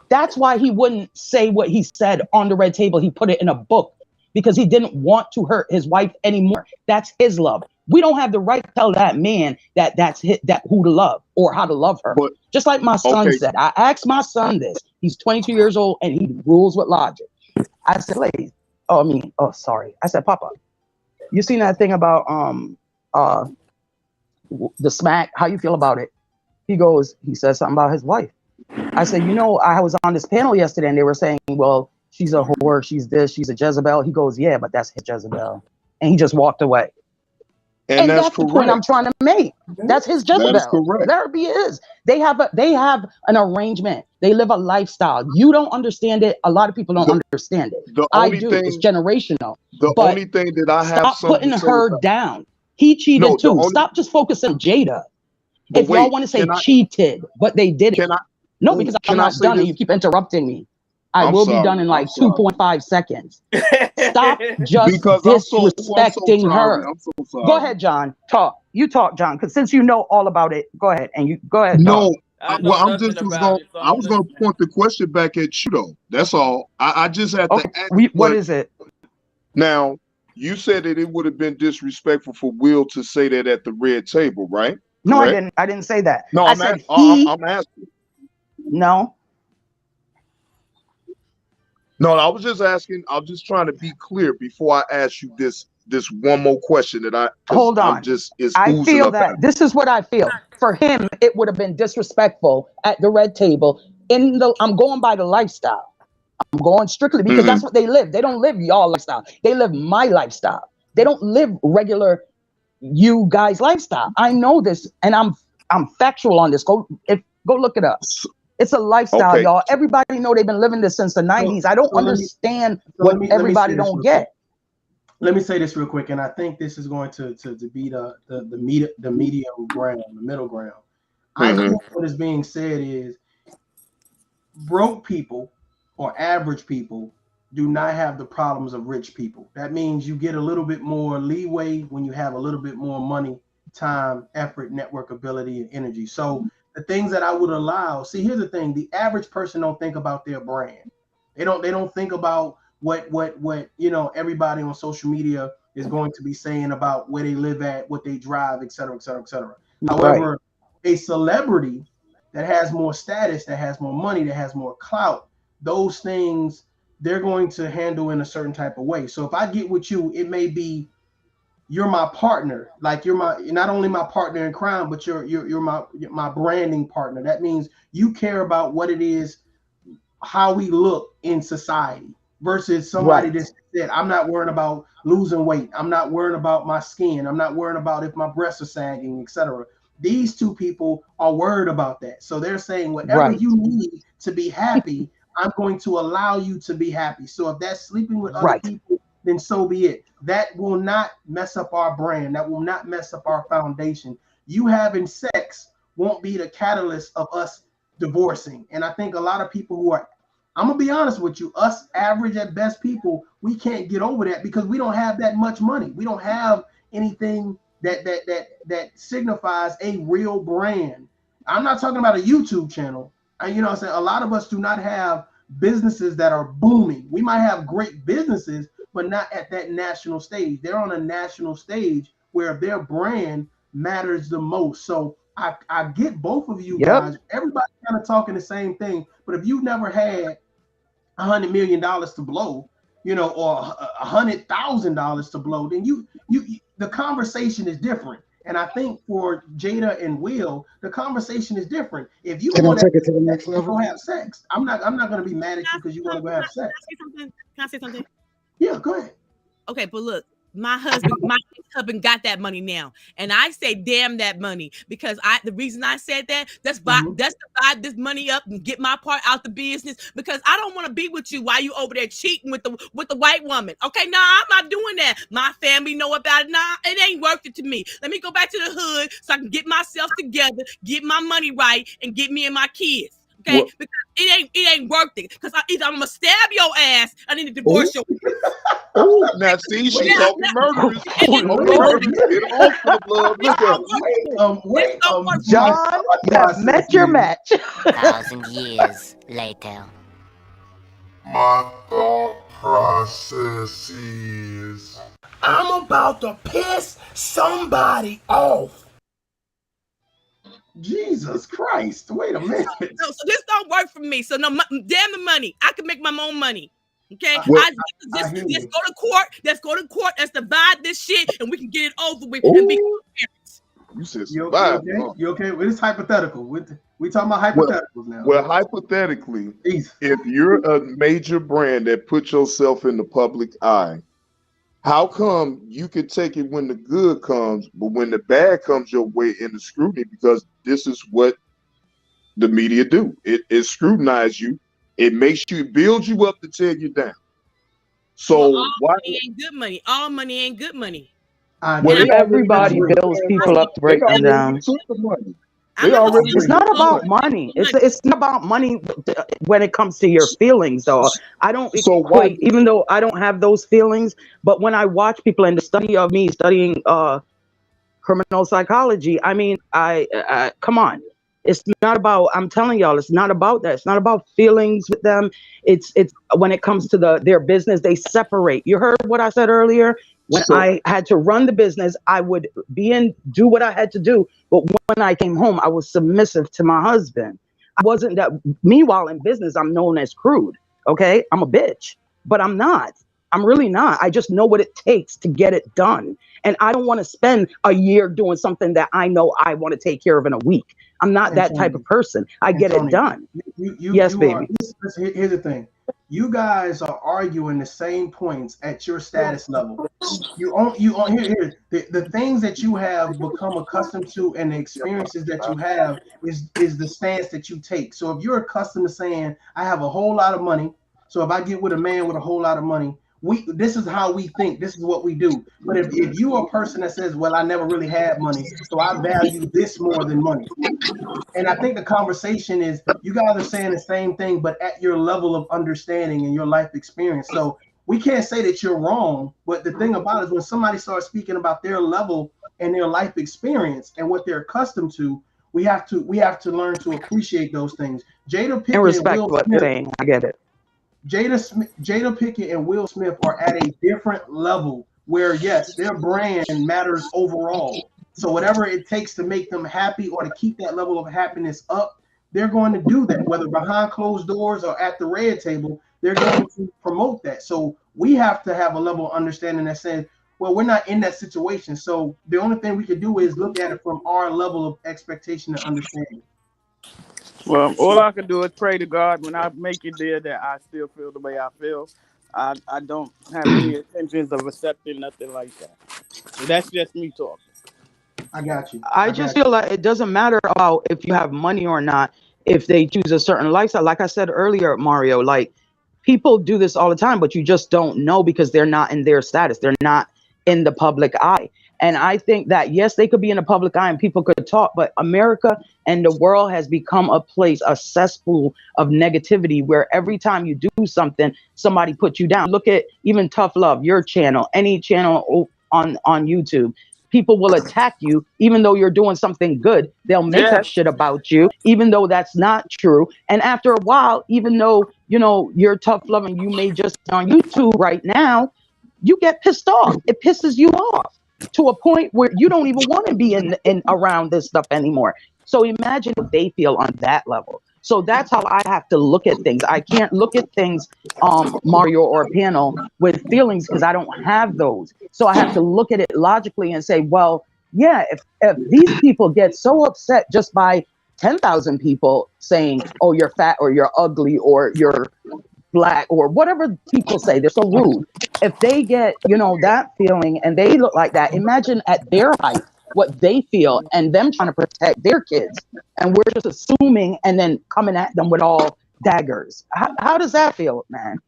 That's why he wouldn't say what he said on the red table. He put it in a book because he didn't want to hurt his wife anymore. That's his love. We don't have the right to tell that man that's who to love or how to love her. But, just like my son said, I asked my son this. He's 22 years old and he rules with logic. I said, ladies, sorry. I said, Papa, you seen that thing about the smack? How you feel about it? He says something about his wife. I said, I was on this panel yesterday and they were saying, well, she's a whore, she's this, she's a Jezebel. He goes, yeah, but that's his Jezebel. And he just walked away. And that's the point I'm trying to make. That's his Jezebel. That is correct. Let her be his. They have an arrangement. They live a lifestyle. You don't understand it. A lot of people don't understand it. I do. It's generational. The only thing that I have stop putting her down. He cheated too. Stop just focusing on Jada. If y'all want to say cheated, but they did it. No, because I'm not done and you keep interrupting me. I will be done in like 2.5 seconds. Stop just disrespecting her. Go ahead, John. Talk. You talk, John, because since you know all about it, go ahead. And you go ahead. No, well, I was going to point the question back at you, though. That's all. I just had to ask. What is it? Now, you said that it would have been disrespectful for Will to say that at the red table, right? No, correct? I didn't. I didn't say that. No, I'm asking. No. No, I was just asking. I'm just trying to be clear before I ask you this one more question that hold on. I feel that this is what I feel. For him, it would have been disrespectful at the red table. I'm going by the lifestyle. I'm going strictly because that's what they live. They don't live y'all lifestyle. They live my lifestyle. They don't live regular you guys lifestyle. I know this, and I'm factual on this. Go look it up. It's a lifestyle, y'all. Everybody know they've been living this since the 90s. I don't understand what everybody don't get. Let me say this real quick, and I think this is going to be the medium ground, the middle ground. I think what is being said is broke people or average people do not have the problems of rich people. That means you get a little bit more leeway when you have a little bit more money, time, effort, network ability, and energy. So the things that I would allow, see, here's the thing: the average person don't think about their brand. They don't think about what everybody on social media is going to be saying about where they live at, what they drive, et cetera, et cetera, et cetera. However, a celebrity that has more status, that has more money, that has more clout, those things they're going to handle in a certain type of way. So if I get with you, it may be you're my partner, like you're not only my partner in crime, but you're my branding partner. That means you care about what it is, how we look in society, versus somebody that said, I'm not worrying about losing weight. I'm not worrying about my skin. I'm not worrying about if my breasts are sagging, etc. These two people are worried about that. So they're saying whatever you need to be happy, I'm going to allow you to be happy. So if that's sleeping with other people, then so be it. That will not mess up our brand. That will not mess up our foundation. You having sex won't be the catalyst of us divorcing. And I think a lot of people who are, I'm gonna be honest with you, us average at best people, we can't get over that because we don't have that much money. We don't have anything that signifies a real brand. I'm not talking about a YouTube channel. And you know what I'm saying? A lot of us do not have businesses that are booming. We might have great businesses, but not at that national stage. They're on a national stage where their brand matters the most. So I get both of you Yep. guys. Everybody kind of talking the same thing, but if you've never had $100 million to blow, you know, or $100,000 to blow, then you the conversation is different. And I think for Jada and Will, the conversation is different. If you Can I want to take it to the next level? go have sex, I'm not going to be mad at you because you want to go have sex. Can I say something? Yeah, go ahead. Okay, but look, my husband got that money now, and I say, damn that money, because the reason I said that's to buy this money up and get my part out the business, because I don't want to be with you while you over there cheating with the white woman. Okay, nah, I'm not doing that. My family know about it. Nah, it ain't worth it to me. Let me go back to the hood so I can get myself together, get my money right, and get me and my kids. Okay, because it ain't worth it. Because either I'm gonna stab your ass, I need to divorce your. Oh, now see, she's talking murderous. Murderous. Get off for the blood. Look at Wait, John, you have met your match. 1,000 years later. My thought process is I'm about to piss somebody off. Jesus Christ! Wait a minute. No, so this don't work for me. So no, damn the money. I can make my own money. Okay, let's go to court. Let's go to court. Let's divide this shit, and we can get it over with and be parents. You said you okay? You okay? Well, it's hypothetical. We talking about hypotheticals now. Well, hypothetically, if you're a major brand that puts yourself in the public eye, how come you can take it when the good comes, but when the bad comes your way in the scrutiny? Because this is what the media do. It scrutinize you. It makes you build you up to tear you down. So why money ain't good money? All money ain't good money. Everybody builds people up to break them down. It's not about money. It's not about money when it comes to your feelings, though. I don't equate, even though I don't have those feelings, but when I watch people in the study of me studying criminal psychology, I mean, I come on. It's not about, I'm telling y'all, it's not about that. It's not about feelings with them. It's when it comes to their business, they separate. You heard what I said earlier? When I had to run the business, I would do what I had to do. But when I came home, I was submissive to my husband. I wasn't that. Meanwhile, in business, I'm known as crude. Okay, I'm a bitch, but I'm not. I'm really not. I just know what it takes to get it done. And I don't want to spend a year doing something that I know I want to take care of in a week. I'm not that type of person. I get it done. Yes, baby. Here's the thing. You guys are arguing the same points at your status level. Here. The things that you have become accustomed to and the experiences that you have is the stance that you take. So if you're accustomed to saying, I have a whole lot of money, so if I get with a man with a whole lot of money, this is how we think. This is what we do. But if you are a person that says, well, I never really had money, so I value this more than money. And I think the conversation is you guys are saying the same thing, but at your level of understanding and your life experience. So we can't say that you're wrong. But the thing about it is when somebody starts speaking about their level and their life experience and what they're accustomed to, we have to learn to appreciate those things. Jada Pinkett and respect what they're saying. I get it. Jada Pinkett and Will Smith are at a different level where, yes, their brand matters overall. So whatever it takes to make them happy or to keep that level of happiness up, they're going to do that, whether behind closed doors or at the red table, they're going to promote that. So we have to have a level of understanding that says, well, we're not in that situation. So the only thing we can do is look at it from our level of expectation and understanding. Well, all I can do is pray to God when I make it there that I still feel the way I feel. I don't have any intentions of accepting nothing like that. So that's just me talking. I got you. I just feel like it doesn't matter about if you have money or not, if they choose a certain lifestyle. Like I said earlier, Mario, like people do this all the time, but you just don't know because they're not in their status. They're not in the public eye. And I think that, yes, they could be in the public eye and people could talk, but America and the world has become a place, a cesspool of negativity where every time you do something, somebody puts you down. Look at even Tough Love, your channel, any channel on YouTube. People will attack you even though you're doing something good. They'll make up shit about you, even though that's not true. And after a while, even though, you know, you're tough love and you may just on YouTube right now, you get pissed off. It pisses you off. to a point where you don't even want to be in around this stuff anymore. So imagine what they feel on that level. So that's how I have to look at things. I can't look at things, Mario or Panel, with feelings because I don't have those. So I have to look at it logically and say, well, yeah, if these people get so upset just by 10,000 people saying, oh, you're fat or you're ugly or you're black or whatever people say, they're so rude. If they get, that feeling and they look like that, imagine at their height what they feel and them trying to protect their kids. And we're just assuming and then coming at them with all daggers. How does that feel, man?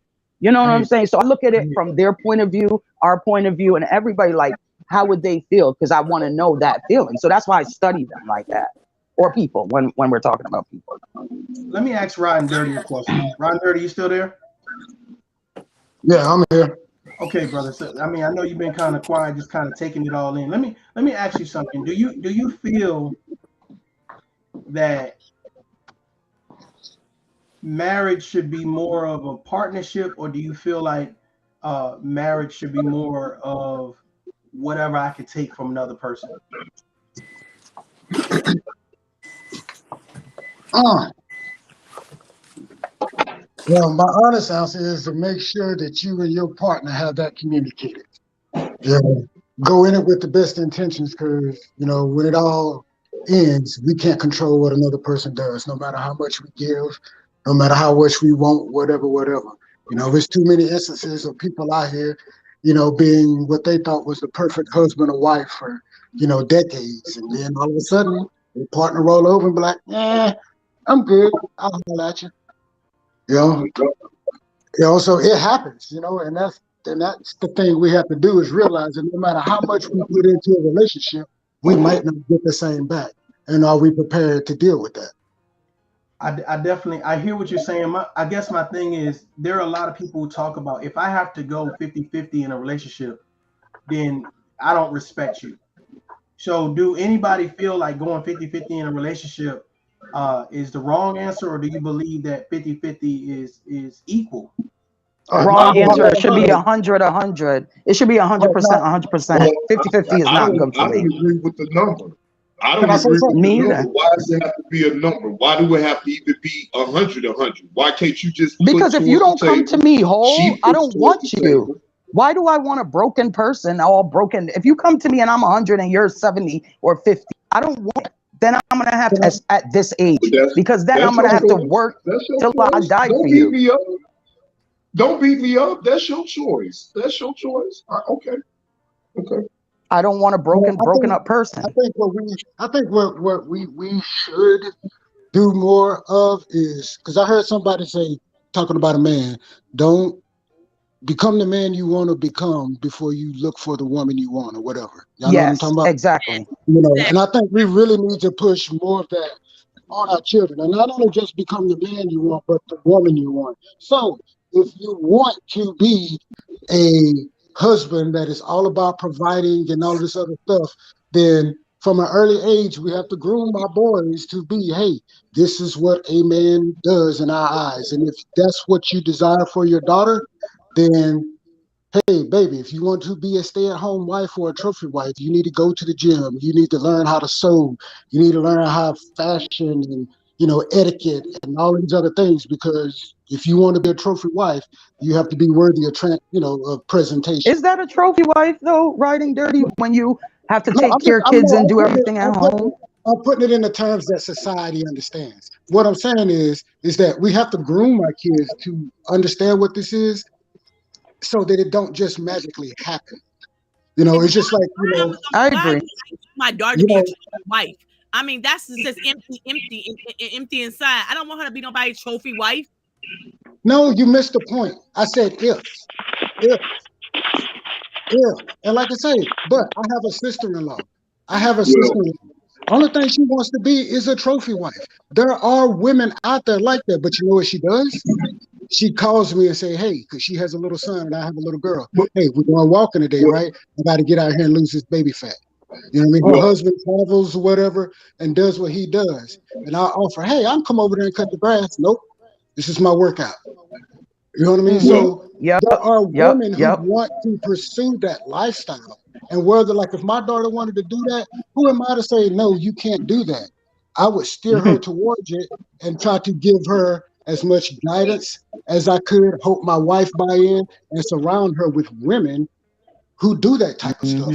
You know what I'm saying? So I look at it from their point of view, our point of view, and everybody like, how would they feel? Because I want to know that feeling. So that's why I study them like that. Or people when we're talking about people. Let me ask Ron Dirty a question. Ron Dirty, you still there? Yeah, I'm here. Okay, brother. So I mean, I know you've been kind of quiet, just kind of taking it all in. Let me ask you something. Do you feel that marriage should be more of a partnership, or do you feel like marriage should be more of whatever I could take from another person? Well, my honest answer is to make sure that you and your partner have that communicated. Yeah, go in it with the best intentions because, when it all ends, we can't control what another person does, no matter how much we give, no matter how much we want, whatever. There's too many instances of people out here, being what they thought was the perfect husband or wife for, decades. And then all of a sudden, your partner roll over and be like, I'm good. I'll holler at you. So it happens, and that's the thing we have to do is realize that no matter how much we put into a relationship, we might not get the same back. And are we prepared to deal with that? I definitely, I hear what you're saying. I guess my thing is there are a lot of people who talk about if I have to go 50-50 in a relationship, then I don't respect you. So do anybody feel like going 50-50 in a relationship is the wrong answer, or do you believe that 50-50 is equal? Wrong answer. It should be 100-100. It should be 100%, 100%. 50-50 is not good for me. I don't agree with the number. I don't agree with the number. Why does it have to be a number? Why do it have to even be 100-100? Why can't you just because if you don't come to me whole, I don't want you. Why do I want a broken person, all broken? If you come to me and I'm 100 and you're 70 or 50, I don't want it. Then I'm going to have to, at this age, because then I'm going to have to work till I die for you. Don't beat me up. That's your choice. Okay. I don't want a broken up person. I think what we should do more of is, because I heard somebody say, talking about a man, don't become the man you want to become before you look for the woman you want or whatever. Y'all know what I'm talking about? Exactly. And I think we really need to push more of that on our children, and not only just become the man you want, but the woman you want. So if you want to be a husband that is all about providing and all this other stuff, then from an early age, we have to groom our boys to be, hey, this is what a man does in our eyes. And if that's what you desire for your daughter, then, hey, baby, if you want to be a stay-at-home wife or a trophy wife, you need to go to the gym. You need to learn how to sew. You need to learn how fashion and, etiquette and all these other things, because if you want to be a trophy wife, you have to be worthy of presentation. Is that a trophy wife, though, riding dirty, when you have to take care of kids and do everything at home? I'm putting it in the terms that society understands. What I'm saying is that we have to groom our kids to understand what this is, so that it don't just magically happen. It's just like, I agree. My daughter to be a wife. I mean, that's just empty inside. I don't want her to be nobody's trophy wife. No, you missed the point. I said if. And like I say, but I have a sister-in-law. Only thing she wants to be is a trophy wife. There are women out there like that, but you know what she does? She calls me and say, hey, because she has a little son and I have a little girl. Hey, we're going walking today, right? I got to get out here and lose this baby fat. You know what I mean? Her husband travels or whatever and does what he does. And I offer, hey, I'll come over there and cut the grass. Nope. This is my workout. You know what I mean? So there are women who want to pursue that lifestyle. And whether, like, if my daughter wanted to do that, who am I to say, no, you can't do that? I would steer her towards it and try to give her as much guidance as I could, hope my wife buy in, and surround her with women who do that type of stuff.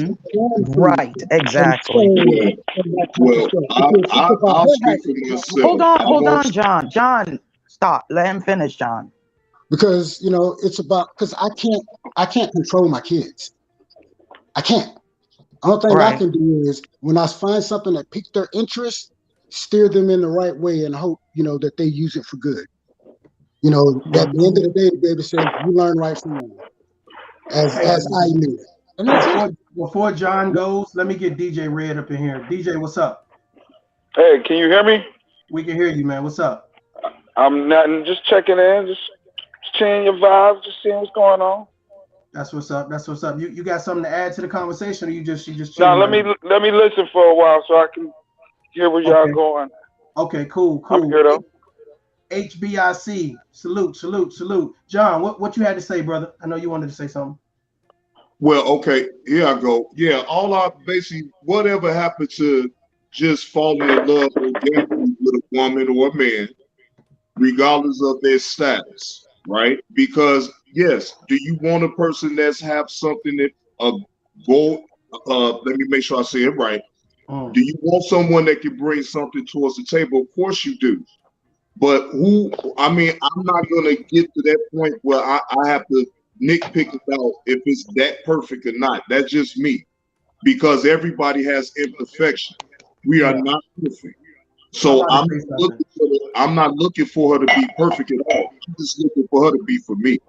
Right, exactly. And that type of Well, stuff. Because it's about I'll her speak for happiness. myself. Hold on, John. John, stop. Let him finish, John. Because it's about, because I can't control my kids. I can't. The only thing I Right. can do is when I find something that piques their interest, steer them in the right way and hope, that they use it for good. At the end of the day, the baby says, you learn right from wrong, as I knew it. And that's it. Before John goes, let me get DJ Red up in here. DJ, what's up? Hey, can you hear me? We can hear you, man. What's up? I'm nothing, just checking in, just checking your vibes, just seeing what's going on. That's what's up. That's what's up. You got something to add to the conversation, or you just No, let me listen for a while so I can hear where y'all going. Okay, cool. I'm here though. HBIC, salute. John, what you had to say, brother? I know you wanted to say something. Well, okay, here I go. Yeah, basically, whatever happened to just falling in love organically with a woman or a man, regardless of their status, right? Because yes, do you want a person that's have something that goal? Let me make sure I say it right. Do you want someone that can bring something towards the table? Of course you do. But I'm not gonna get to that point where I have to nitpick about if it's that perfect or not. That's just me. Because everybody has imperfection. We are not perfect. So I'm not looking for her to be perfect at all. I'm just looking for her to be for me.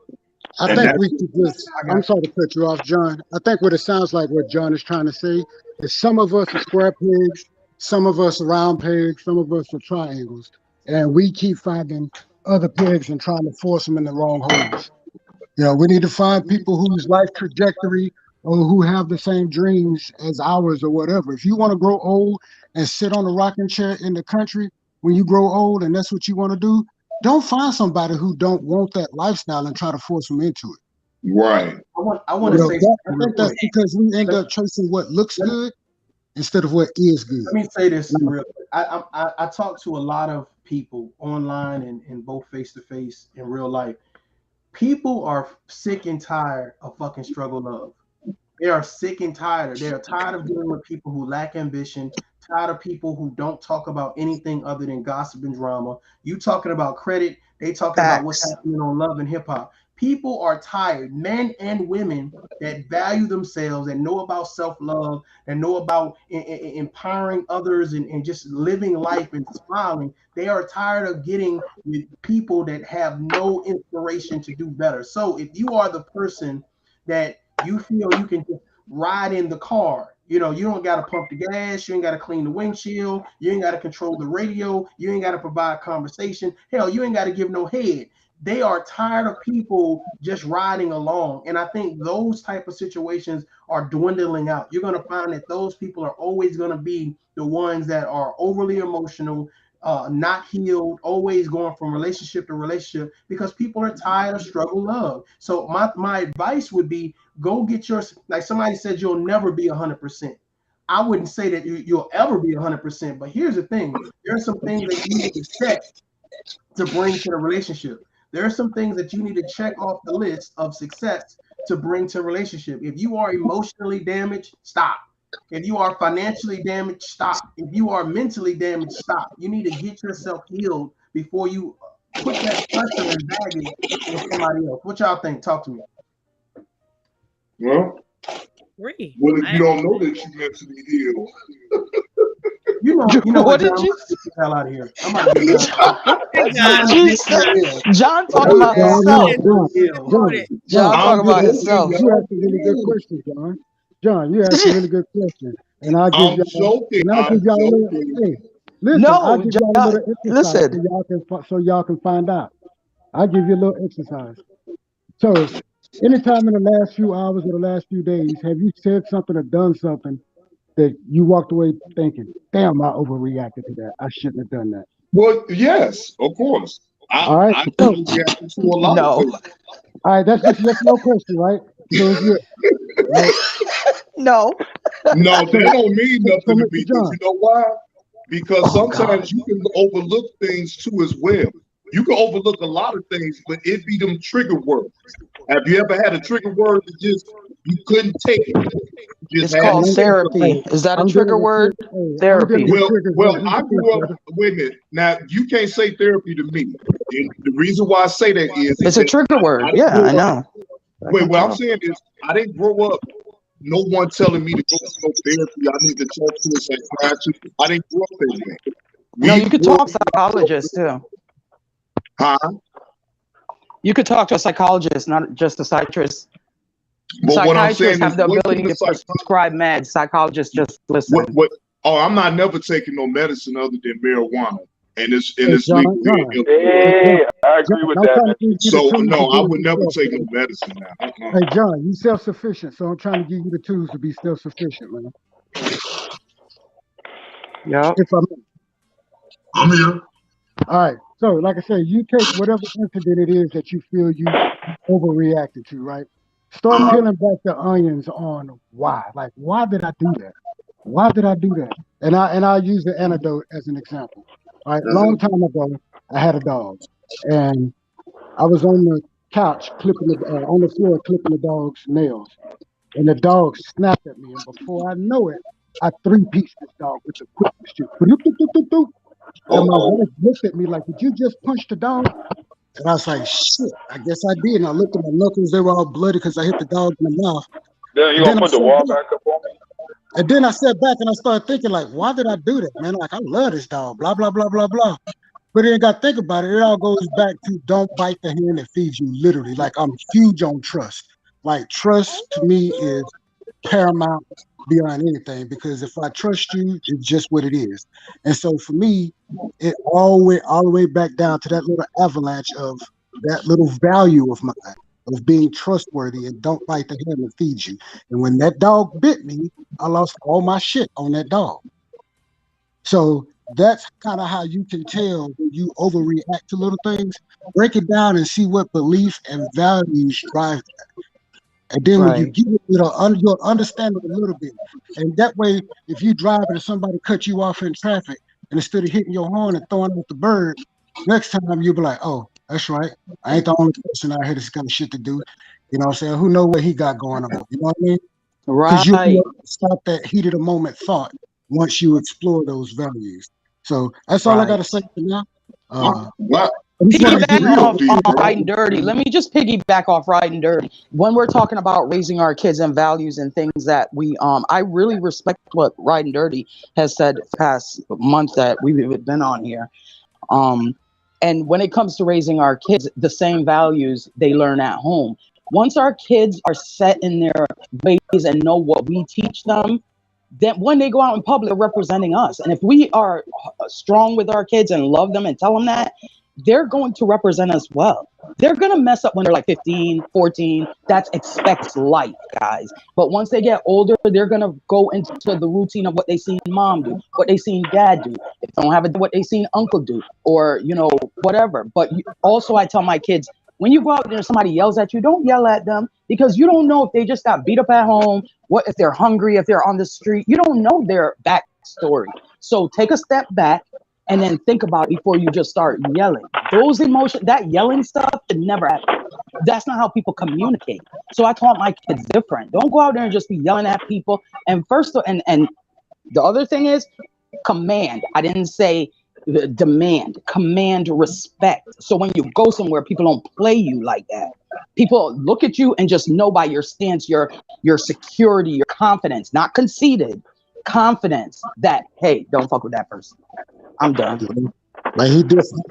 I think we could just, I'm sorry to cut you off, John. I think what it sounds like what John is trying to say is some of us are square pegs, some of us are round pegs, some of us are triangles. And we keep finding other pegs and trying to force them in the wrong holes. We need to find people whose life trajectory or who have the same dreams as ours or whatever. If you want to grow old and sit on a rocking chair in the country when you grow old and that's what you want to do, don't find somebody who don't want that lifestyle and try to force them into it. Right. I want to say. I think that's because we end up chasing what looks good instead of what is good. Let me say this real quick. I talk to a lot of people online and both face to face in real life. People are sick and tired of fucking struggle love. They are sick and tired. They are tired of dealing with people who lack ambition, tired of people who don't talk about anything other than gossip and drama. You talking about credit, they talking about what's happening on Love and Hip Hop. People are tired, men and women that value themselves, and know about self-love, and know about empowering others and just living life and smiling. They are tired of getting with people that have no inspiration to do better. So if you are the person that you feel you can just ride in the car, you don't got to pump the gas, you ain't got to clean the windshield, you ain't got to control the radio, you ain't got to provide conversation, hell, you ain't got to give no head. They are tired of people just riding along. And I think those type of situations are dwindling out. You're going to find that those people are always going to be the ones that are overly emotional, not healed, always going from relationship to relationship, because people are tired of struggle love. So my advice would be, go get your, like somebody said, you'll never be 100%. I wouldn't say that you'll ever be 100%, but here's the thing. There are some things that you need to check to bring to the relationship. There are some things that you need to check off the list of success to bring to a relationship. If you are emotionally damaged, stop. If you are financially damaged, stop. If you are mentally damaged, stop. You need to get yourself healed before you put that pressure and baggage on somebody else. What y'all think? Talk to me. Well, if you don't know that you mentally healed. You know what did you get the hell out of here. I'm about to John talking about himself. John talking about himself. You asked a really good question, John. John, you asked a really good question. And I'll give y'all a little, hey, listen, I'll give y'all a little exercise so y'all can find out. I'll give you a little exercise. So anytime in the last few hours or the last few days, have you said something or done something that you walked away thinking, damn, I overreacted to that. I shouldn't have done that? Well, yes, of course. All right. I overreacted to a lot of things. All right, that's no question, right? So it's good. Right? No. No, that don't mean So, nothing to Mr. me. Because John, you know why? Because Oh God. sometimes you can overlook things too as well. You can overlook a lot of things, but it be them trigger words. Have you ever had a trigger word that just you couldn't take it? You It's just had to called I'm, say something. therapy. hey, Is that a I'm trigger dealing with word? I'm dealing Therapy. with Well, triggers well, as we I speak, grew up. brother. Wait a minute. Now you can't say therapy to me. And the reason why I say that is It's a that trigger word. I didn't Yeah, I grow up. know. I Wait, can what I'm tell. saying is I didn't grow up. No one telling me to go to no therapy. I need to talk to a psychiatrist. I didn't grow up that way. No, We you could grew up. talk psychologist too. Huh? You could talk to a psychologist, not just a psychiatrist. But what I'm Psychiatrists saying have is, the what can ability the to psych? prescribe meds. Psychologists just listen. What? Oh, I'm not never taking no medicine other than marijuana, and Hey, it's John, legal here in John, Illinois. hey, John, Hey, I agree John, with I'm that, trying to Mr. give you the So tools to no, I do it would never yourself, take no man. medicine now. Hey, John, you self-sufficient, so I'm trying to give you the tools to be self-sufficient, man. Yep. If I may. I'm here. All right. So, like I said, you take whatever incident it is that you feel you overreacted to, right? Start peeling back the onions on why. Like, why did I do that? Why did I do that? And I'll use the antidote as an example. All right, long time ago, I had a dog, and I was on the couch clipping on the floor clipping the dog's nails, and the dog snapped at me, and before I know it, I three-pieced this dog with the quickness. Just bloop, bloop, bloop, bloop, bloop. And my Oh, wife looked at me like, "Did you just punch the dog?" And I was like, "Shit, I guess I did." And I looked at my knuckles; they were all bloody because I hit the dog in the mouth. Then you And gonna then I put the sat wall back. back up on me? And then I sat back and I started thinking, like, why did I do that, man? Like, I love this dog, blah, blah, blah, blah, blah. But then I got to think about it. It all goes back to don't bite the hand that feeds you, literally. Like, I'm huge on trust. Like, trust to me is paramount beyond anything because if I trust you, it's just what it is. And so for me, it all the way back down to that little avalanche of that little value of mine of being trustworthy and don't bite the hand that feeds you. And when that dog bit me, I lost all my shit on that dog. So that's kind of how you can tell when you overreact to little things. Break it down and see what beliefs and values drive. And then when you Right. get it, you'll understand it a little bit. And that way, if you drive and somebody cut you off in traffic, and instead of hitting your horn and throwing out the bird, next time you'll be like, "Oh, that's right. I ain't the only person out here that's got shit to do." You know what I'm saying? Who know what he got going on? You know what I mean? Because you'll be Right. able to stop that heat of the moment thought once you explore those values. So that's all I got to Right. say for now. what? I just want to That's give Piggybacking you real off deep, bro. riding dirty. Let me just piggyback off riding dirty. When we're talking about raising our kids and values and things that we I really respect what riding dirty has said past month that we've been on here. Um and when it comes to raising our kids, the same values they learn at home. Once our kids are set in their ways and know what we teach them, then when they go out in public, they're representing us. And if we are strong with our kids and love them and tell them that, they're going to represent us well. They're going to mess up when they're like 15, 14. That's expects life, guys. But once they get older, they're going to go into the routine of what they seen mom do, what they seen dad do. If they don't have it, what they seen uncle do, or, whatever. But also, I tell my kids, when you go out there and somebody yells at you, don't yell at them because you don't know if they just got beat up at home, what if they're hungry, if they're on the street. You don't know their backstory. So take a step back and then think about it before you just start yelling. Those emotions, that yelling stuff should never happen. That's not how people communicate. So I taught my kids different. Don't go out there and just be yelling at people. And and the other thing is command. I didn't say demand. Command respect. So when you go somewhere, people don't play you like that. People look at you and just know by your stance, your security, your confidence, not conceited, confidence that, hey, don't fuck with that person. I'm done. like he different.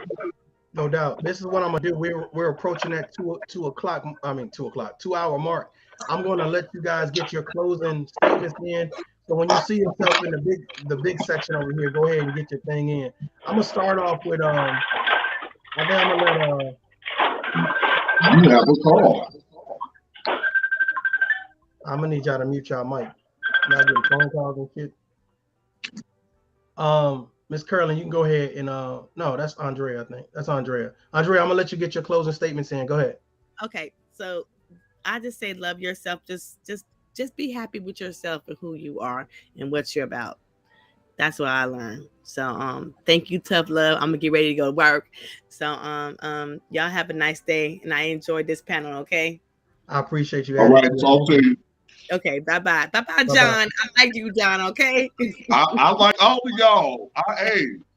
No doubt. This is what I'm gonna do. We're approaching that 2 o'clock. I mean 2 o'clock, 2 hour mark. I'm gonna let you guys get your closing statements in. So when you see yourself in the big section over here, go ahead and get your thing in. I'm gonna start off with I think I'm gonna let You have a call. I'm gonna need y'all to mute y'all mic. Y'all getting phone calls and shit. Miss Curlin, you can go ahead and no, that's Andrea, I think. That's Andrea. Andrea, I'm gonna let you get your closing statements in. Go ahead. Okay, so I just say love yourself. Just just be happy with yourself and who you are and what you're about. That's what I learned. So thank you, tough love. I'm gonna get ready to go to work. So y'all have a nice day, and I enjoyed this panel. Okay. I appreciate you. All right, talk to you. Okay, bye bye. Bye bye, John. I like you, John, okay? I like all of y'all.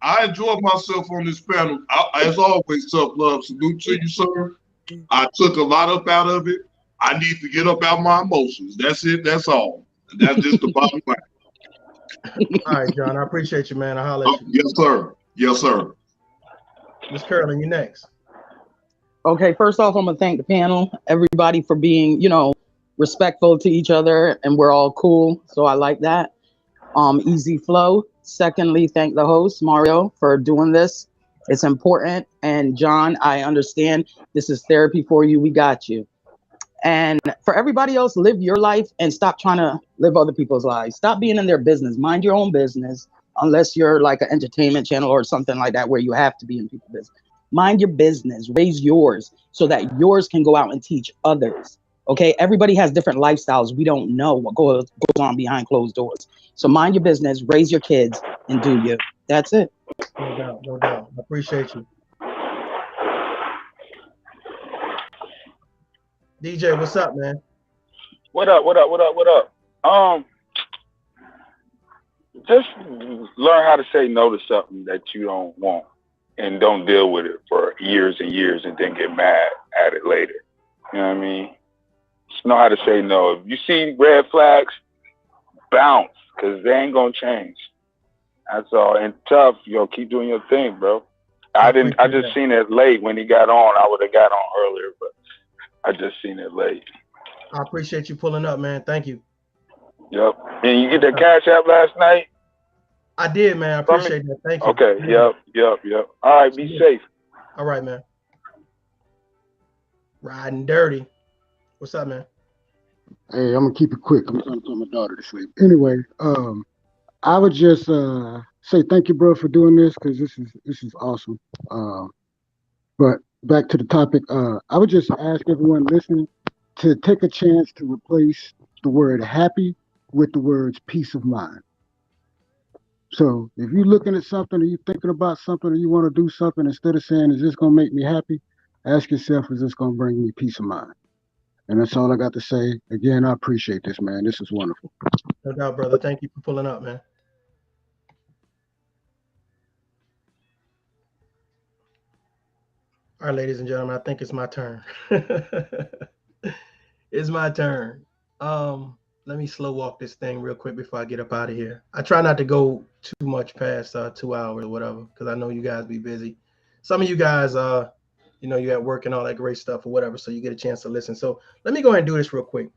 I enjoyed myself on this panel. As always, tough love. Salute to you, sir. I took a lot up out of it. I need to get up out my emotions. That's it. That's all. That's just the bottom line. All right, John. I appreciate you, man. I'll holler at you. Yes, sir. Yes, sir. Ms. Curlin, you next. Okay, first off, I'm gonna thank the panel, everybody for being, respectful to each other, and we're all cool. So I like that. Easy flow. Secondly, thank the host, Mario, for doing this. It's important. And John, I understand this is therapy for you. We got you. And for everybody else, live your life and stop trying to live other people's lives. Stop being in their business. Mind your own business, unless you're like an entertainment channel or something like that where you have to be in people's business. Mind your business. Raise yours so that yours can go out and teach others. Okay, everybody has different lifestyles. We don't know what goes on behind closed doors. So mind your business, raise your kids, and do you. That's it. No doubt, no doubt. I appreciate you. DJ, what's up, man? What up? Just learn how to say no to something that you don't want and don't deal with it for years and years and then get mad at it later. You know what I mean? Just know how to say no. If you see red flags, bounce, because they ain't gonna change. That's all. And tough, keep doing your thing, bro. I just seen it late when he got on. I would have got on earlier, but I just seen it late. I appreciate you pulling up, man. Thank you. Yep. And you get that Cash App last night? I did, man. I appreciate that. Thank you. Okay. Yep. All right. Be safe. All right, man. Riding dirty. What's up, man? Hey, I'm gonna keep it quick. I'm trying to put my daughter to sleep. Anyway, I would just say thank you, bro, for doing this because this is awesome. But back to the topic, I would just ask everyone listening to take a chance to replace the word happy with the words peace of mind. So if you're looking at something or you're thinking about something or you want to do something, instead of saying, is this going to make me happy? Ask yourself, is this going to bring me peace of mind? And that's all I got to say. Again, I appreciate this, man. This is wonderful. No doubt, brother. Thank you for pulling up, man. All right, ladies and gentlemen, I think it's my turn. It's my turn. Let me slow walk this thing real quick before I get up out of here. I try not to go too much past 2 hours or whatever, because I know you guys be busy. Some of you guys, you at work and all that great stuff or whatever, so you get a chance to listen. So let me go ahead and do this real quick.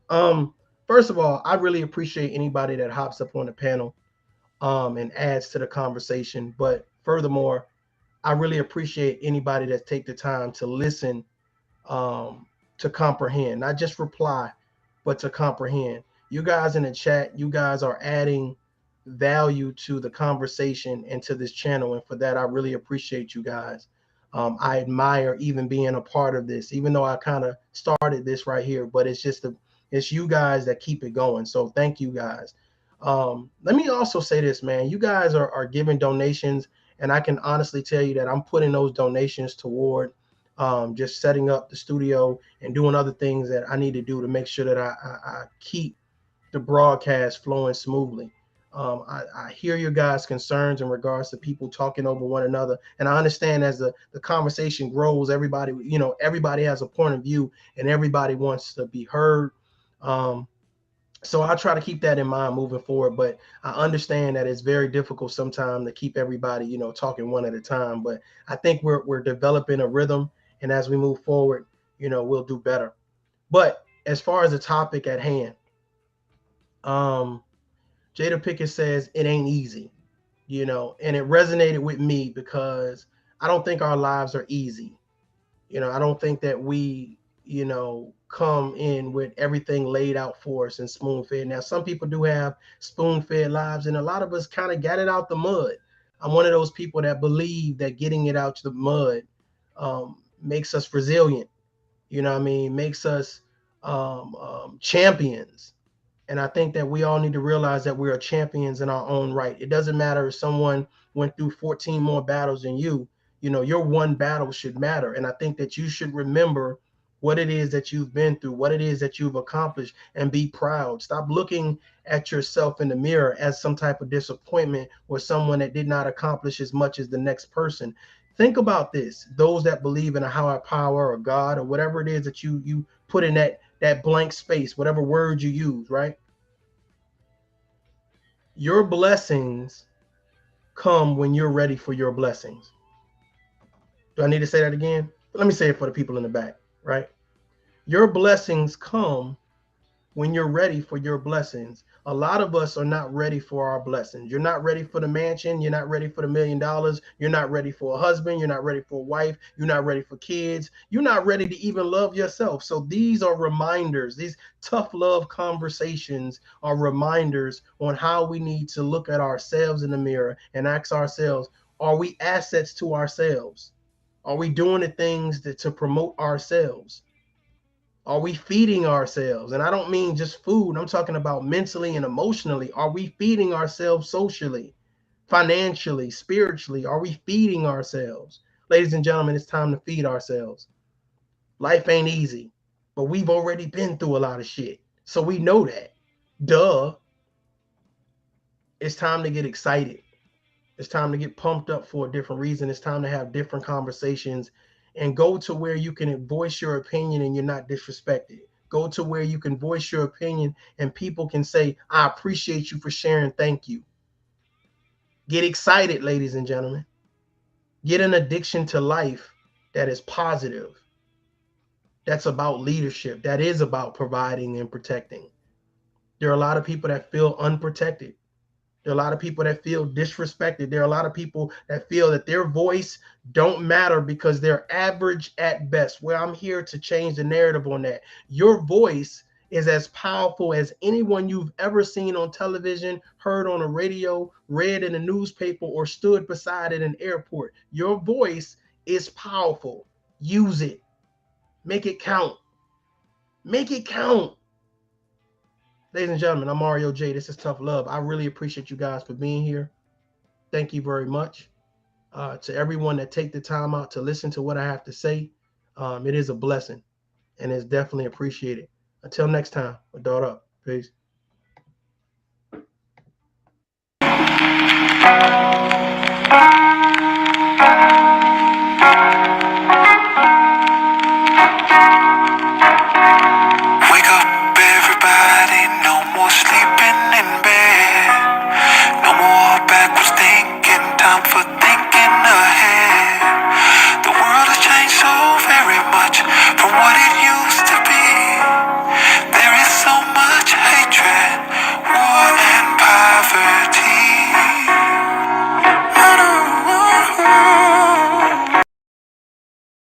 First of all, I really appreciate anybody that hops up on the panel and adds to the conversation. But furthermore, I really appreciate anybody that take the time to listen, to comprehend, not just reply, but to comprehend. You guys in the chat, you guys are adding value to the conversation and to this channel. And for that, I really appreciate you guys. I admire even being a part of this, even though I kind of started this right here, but it's you guys that keep it going. So thank you guys. Let me also say this, man, you guys are giving donations, and I can honestly tell you that I'm putting those donations toward just setting up the studio and doing other things that I need to do to make sure that I keep the broadcast flowing smoothly. I hear your guys' concerns in regards to people talking over one another. And I understand as the conversation grows, everybody has a point of view and everybody wants to be heard. So I try to keep that in mind moving forward, but I understand that it's very difficult sometimes to keep everybody, talking one at a time. But I think we're developing a rhythm, and as we move forward, we'll do better. But as far as the topic at hand, Jada Pinkett says it ain't easy, and it resonated with me because I don't think our lives are easy. I don't think that we, come in with everything laid out for us and spoon-fed. Now, some people do have spoon-fed lives, and a lot of us kind of got it out the mud. I'm one of those people that believe that getting it out the mud makes us resilient, makes us champions. And I think that we all need to realize that we are champions in our own right. It doesn't matter if someone went through 14 more battles than you. You know, your one battle should matter. And I think that you should remember what it is that you've been through, what it is that you've accomplished, and be proud. Stop looking at yourself in the mirror as some type of disappointment or someone that did not accomplish as much as the next person. Think about this. Those that believe in a higher power or God or whatever it is that you put in that blank space, whatever word you use, right? Your blessings come when you're ready for your blessings. Do I need to say that again? Let me say it for the people in the back, right? Your blessings come when you're ready for your blessings. A lot of us are not ready for our blessings. You're not ready for the mansion. You're not ready for the $1 million. You're not ready for a husband. You're not ready for a wife. You're not ready for kids. You're not ready to even love yourself. So these are reminders. These tough love conversations are reminders on how we need to look at ourselves in the mirror and ask ourselves, are we assets to ourselves? Are we doing the things to promote ourselves? Are we feeding ourselves? And I don't mean just food. I'm talking about mentally and emotionally. Are we feeding ourselves socially, financially, spiritually? Are we feeding ourselves? Ladies and gentlemen, it's time to feed ourselves. Life ain't easy, but we've already been through a lot of shit. So we know that. Duh. It's time to get excited. It's time to get pumped up for a different reason. It's time to have different conversations and go to where you can voice your opinion and you're not disrespected. Go to where you can voice your opinion and people can say, I appreciate you for sharing. Thank you. Get excited, ladies and gentlemen. Get an addiction to life that is positive. That's about leadership. That is about providing and protecting. There are a lot of people that feel unprotected. There are a lot of people that feel disrespected. There are a lot of people that feel that their voice don't matter because they're average at best. Well, I'm here to change the narrative on that. Your voice is as powerful as anyone you've ever seen on television, heard on a radio, read in a newspaper, or stood beside at an airport. Your voice is powerful. Use it. Make it count. Make it count. Ladies and gentlemen, I'm Mario J. This is Tough Love. I really appreciate you guys for being here. Thank you very much. To everyone that take the time out to listen to what I have to say, it is a blessing and it's definitely appreciated. Until next time, adult up. Peace.